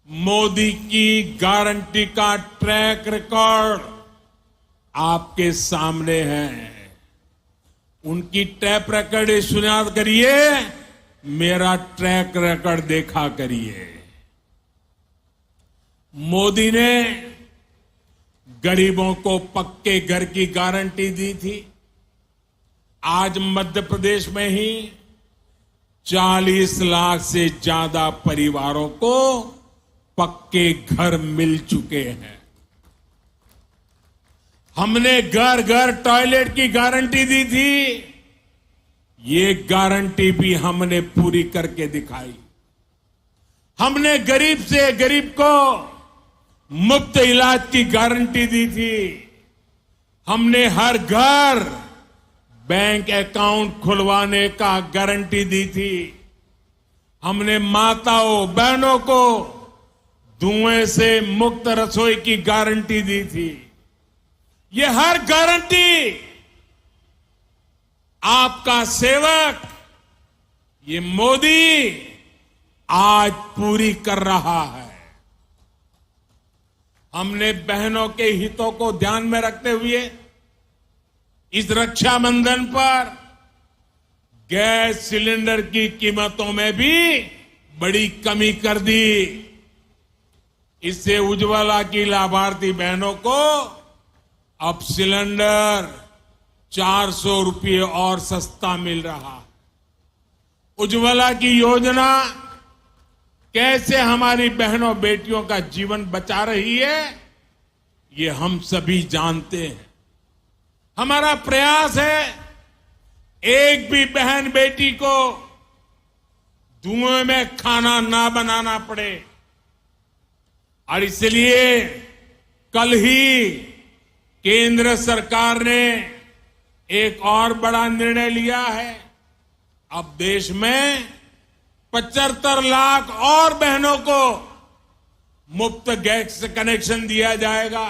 Speaker 5: मोदी की गारंटी का ट्रैक रिकॉर्ड आपके सामने है। उनकी ट्रैक रिकॉर्ड सुना करिए, मेरा ट्रैक रिकॉर्ड देखा करिए। मोदी ने गरीबों को पक्के घर की गारंटी दी थी। आज मध्य प्रदेश में ही 40 लाख से ज्यादा परिवारों को पक्के घर मिल चुके हैं। हमने घर घर टॉयलेट की गारंटी दी थी, ये गारंटी भी हमने पूरी करके दिखाई। हमने गरीब से गरीब को मुफ्त इलाज की गारंटी दी थी। हमने हर घर बैंक अकाउंट खुलवाने का गारंटी दी थी। हमने माताओं बहनों को धुएं से मुक्त रसोई की गारंटी दी थी। ये हर गारंटी आपका सेवक ये मोदी आज पूरी कर रहा है। हमने बहनों के हितों को ध्यान में रखते हुए इस रक्षाबंधन पर गैस सिलेंडर की कीमतों में भी बड़ी कमी कर दी। इससे उज्ज्वला की लाभार्थी बहनों को अब सिलेंडर 400 रुपये और सस्ता मिल रहा। उज्ज्वला की योजना कैसे हमारी बहनों बेटियों का जीवन बचा रही है, ये हम सभी जानते हैं। हमारा प्रयास है एक भी बहन बेटी को धुएं में खाना ना बनाना पड़े, और इसलिए कल ही केंद्र सरकार ने एक और बड़ा निर्णय लिया है। अब देश में 75 लाख और बहनों को मुफ्त गैस कनेक्शन दिया जाएगा।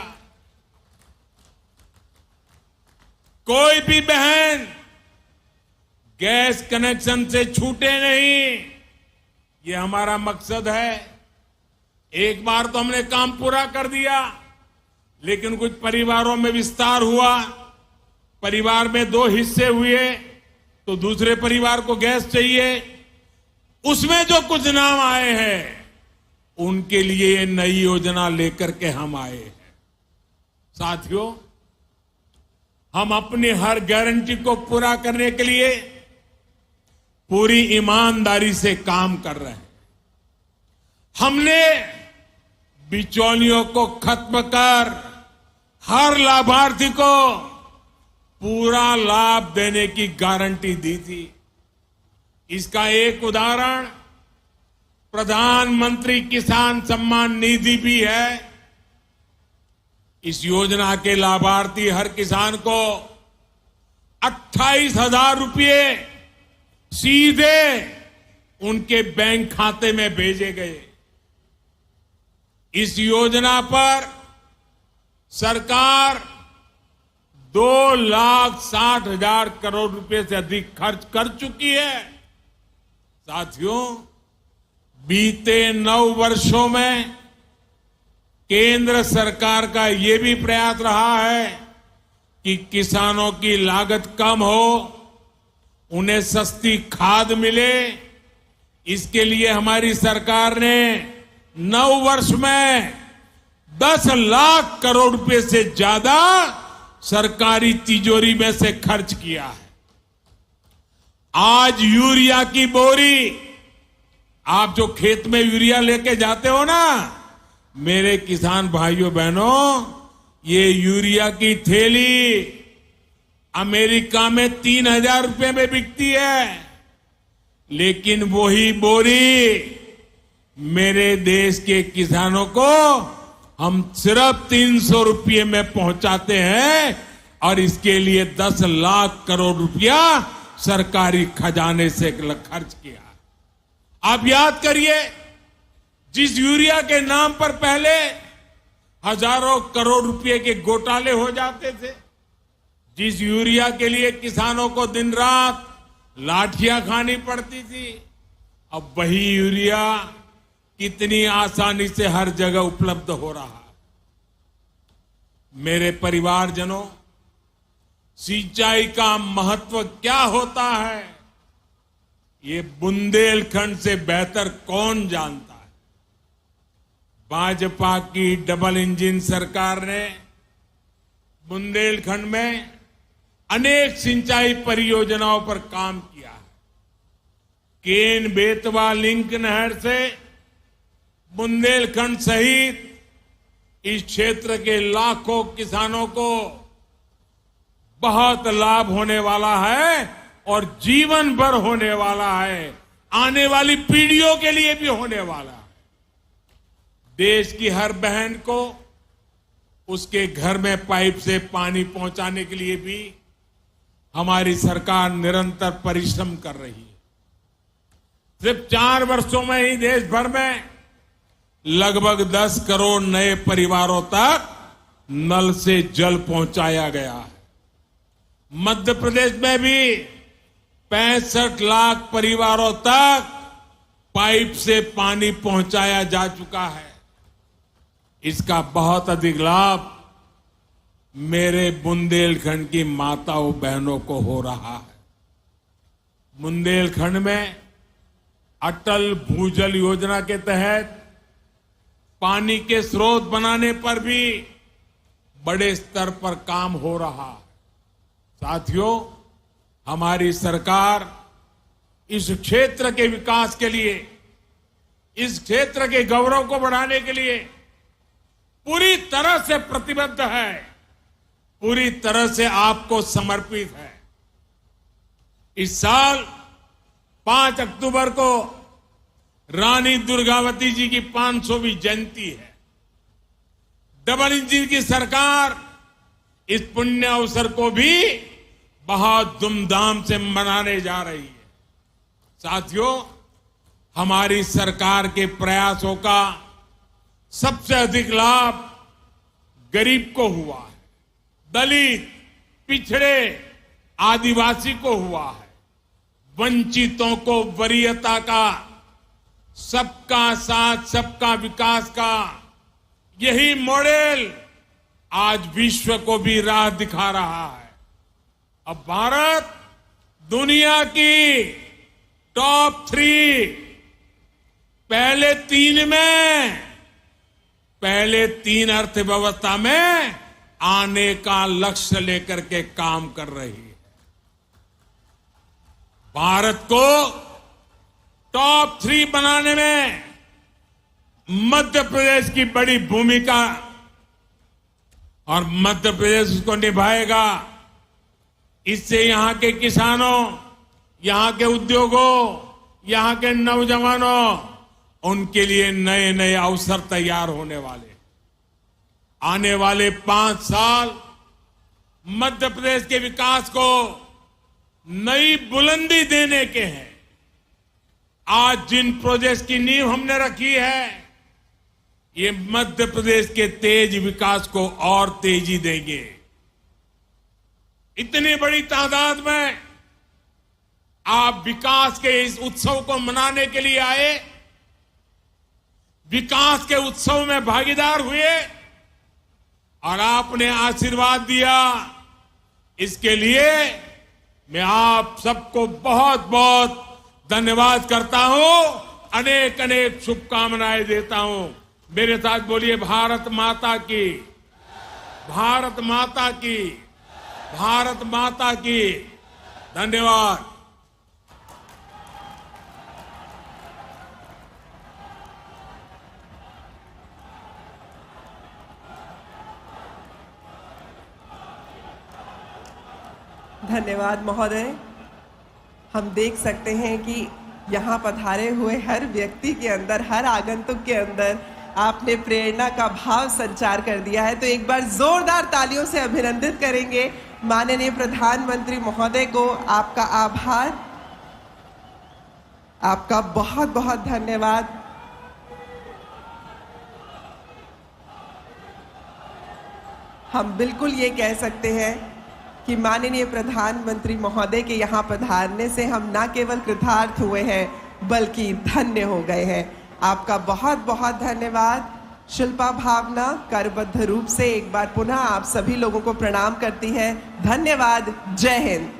Speaker 5: कोई भी बहन गैस कनेक्शन से छूटे नहीं, ये हमारा मकसद है। एक बार तो हमने काम पूरा कर दिया, लेकिन कुछ परिवारों में विस्तार हुआ। परिवार में 2 हिस्से हुए तो दूसरे परिवार को गैस चाहिए। उसमें जो कुछ नाम आए हैं उनके लिए ये नई योजना लेकर के हम आए हैं। साथियों, हम अपनी हर गारंटी को पूरा करने के लिए पूरी ईमानदारी से काम कर रहे हैं। हमने बिचौलियों को खत्म कर हर लाभार्थी को पूरा लाभ देने की गारंटी दी थी। इसका एक उदाहरण प्रधानमंत्री किसान सम्मान निधि भी है। इस योजना के लाभार्थी हर किसान को 28,000 रुपये सीधे उनके बैंक खाते में भेजे गए। इस योजना पर सरकार 2,60,000 करोड़ रुपए से अधिक खर्च कर चुकी है। साथियों, बीते 9 वर्षों में केंद्र सरकार का ये भी प्रयास रहा है कि किसानों की लागत कम हो, उन्हें सस्ती खाद मिले। इसके लिए हमारी सरकार ने 9 वर्ष में 10 लाख करोड़ रुपए से ज्यादा सरकारी तिजोरी में से खर्च किया है। आज यूरिया की बोरी, आप जो खेत में यूरिया लेके जाते हो ना, मेरे किसान भाइयों बहनों, ये यूरिया की थैली अमेरिका में 3,000 रुपए में बिकती है, लेकिन वही बोरी मेरे देश के किसानों को हम सिर्फ 300 रुपये में पहुंचाते हैं, और इसके लिए 10 लाख करोड़ रुपया सरकारी खजाने से खर्च किया। आप याद करिए, जिस यूरिया के नाम पर पहले हजारों करोड़ रुपए के घोटाले हो जाते थे, जिस यूरिया के लिए किसानों को दिन रात लाठियां खानी पड़ती थी, अब वही यूरिया कितनी आसानी से हर जगह उपलब्ध हो रहा है। मेरे परिवारजनों, सिंचाई का महत्व क्या होता है, ये बुंदेलखंड से बेहतर कौन जानता है। भाजपा की डबल इंजन सरकार ने बुंदेलखंड में अनेक सिंचाई परियोजनाओं पर काम किया है। केन बेतवा लिंक नहर से बुंदेलखंड सहित इस क्षेत्र के लाखों किसानों को बहुत लाभ होने वाला है, और जीवन भर होने वाला है, आने वाली पीढ़ियों के लिए भी होने वाला है। देश की हर बहन को उसके घर में पाइप से पानी पहुंचाने के लिए भी हमारी सरकार निरंतर परिश्रम कर रही है। सिर्फ 4 वर्षों में ही देश भर में लगभग 10 करोड़ नए परिवारों तक नल से जल पहुंचाया गया है। मध्य प्रदेश में भी 65 लाख परिवारों तक पाइप से पानी पहुंचाया जा चुका है। इसका बहुत अधिक लाभ मेरे बुंदेलखंड की माताओं बहनों को हो रहा है। बुंदेलखंड में अटल भूजल योजना के तहत पानी के स्रोत बनाने पर भी बड़े स्तर पर काम हो रहा है। साथियों, हमारी सरकार इस क्षेत्र के विकास के लिए, इस क्षेत्र के गौरव को बढ़ाने के लिए पूरी तरह से प्रतिबद्ध है, पूरी तरह से आपको समर्पित है। इस साल 5 अक्टूबर को रानी दुर्गावती जी की 500वीं जयंती है। डबल इंजन की सरकार इस पुण्य अवसर को भी बहुत धूमधाम से मनाने जा रही है। साथियों, हमारी सरकार के प्रयासों का सबसे अधिक लाभ गरीब को हुआ है, दलित, पिछड़े, आदिवासी को हुआ है। वंचितों को वरीयता का, सबका साथ सबका विकास का यही मॉडल आज विश्व को भी राह दिखा रहा है। अब भारत दुनिया की टॉप 3 पहले तीन अर्थव्यवस्था में आने का लक्ष्य लेकर के काम कर रही है। भारत को टॉप 3 बनाने में मध्य प्रदेश की बड़ी भूमिका, और मध्य प्रदेश उसको निभाएगा। इससे यहां के किसानों, यहां के उद्योगों, यहां के नौजवानों, उनके लिए नए नए अवसर तैयार होने वाले। आने वाले 5 साल मध्य प्रदेश के विकास को नई बुलंदी देने के हैं। आज जिन प्रोजेक्ट की नींव हमने रखी है, ये मध्य प्रदेश के तेज विकास को और तेजी देंगे। इतनी बड़ी तादाद में आप विकास के इस उत्सव को मनाने के लिए आए, विकास के उत्सव में भागीदार हुए और आपने आशीर्वाद दिया। इसके लिए मैं आप सबको बहुत बहुत धन्यवाद करता हूं, अनेक अनेक शुभकामनाएं देता हूं। मेरे साथ बोलिए, भारत माता की, भारत माता की, भारत माता की। धन्यवाद।
Speaker 1: धन्यवाद महोदय। हम देख सकते हैं कि यहाँ पधारे हुए हर व्यक्ति के अंदर, हर आगंतुक के अंदर आपने प्रेरणा का भाव संचार कर दिया है। तो एक बार जोरदार तालियों से अभिनंदित करेंगे माननीय प्रधानमंत्री महोदय को। आपका आभार, आपका बहुत बहुत धन्यवाद। हम बिल्कुल ये कह सकते हैं कि माननीय प्रधानमंत्री महोदय के यहाँ पधारने से हम न केवल कृतार्थ हुए हैं बल्कि धन्य हो गए हैं। आपका बहुत बहुत धन्यवाद। शिल्पा भावना करबद्ध रूप से एक बार पुनः आप सभी लोगों को प्रणाम करती है। धन्यवाद। जय हिंद।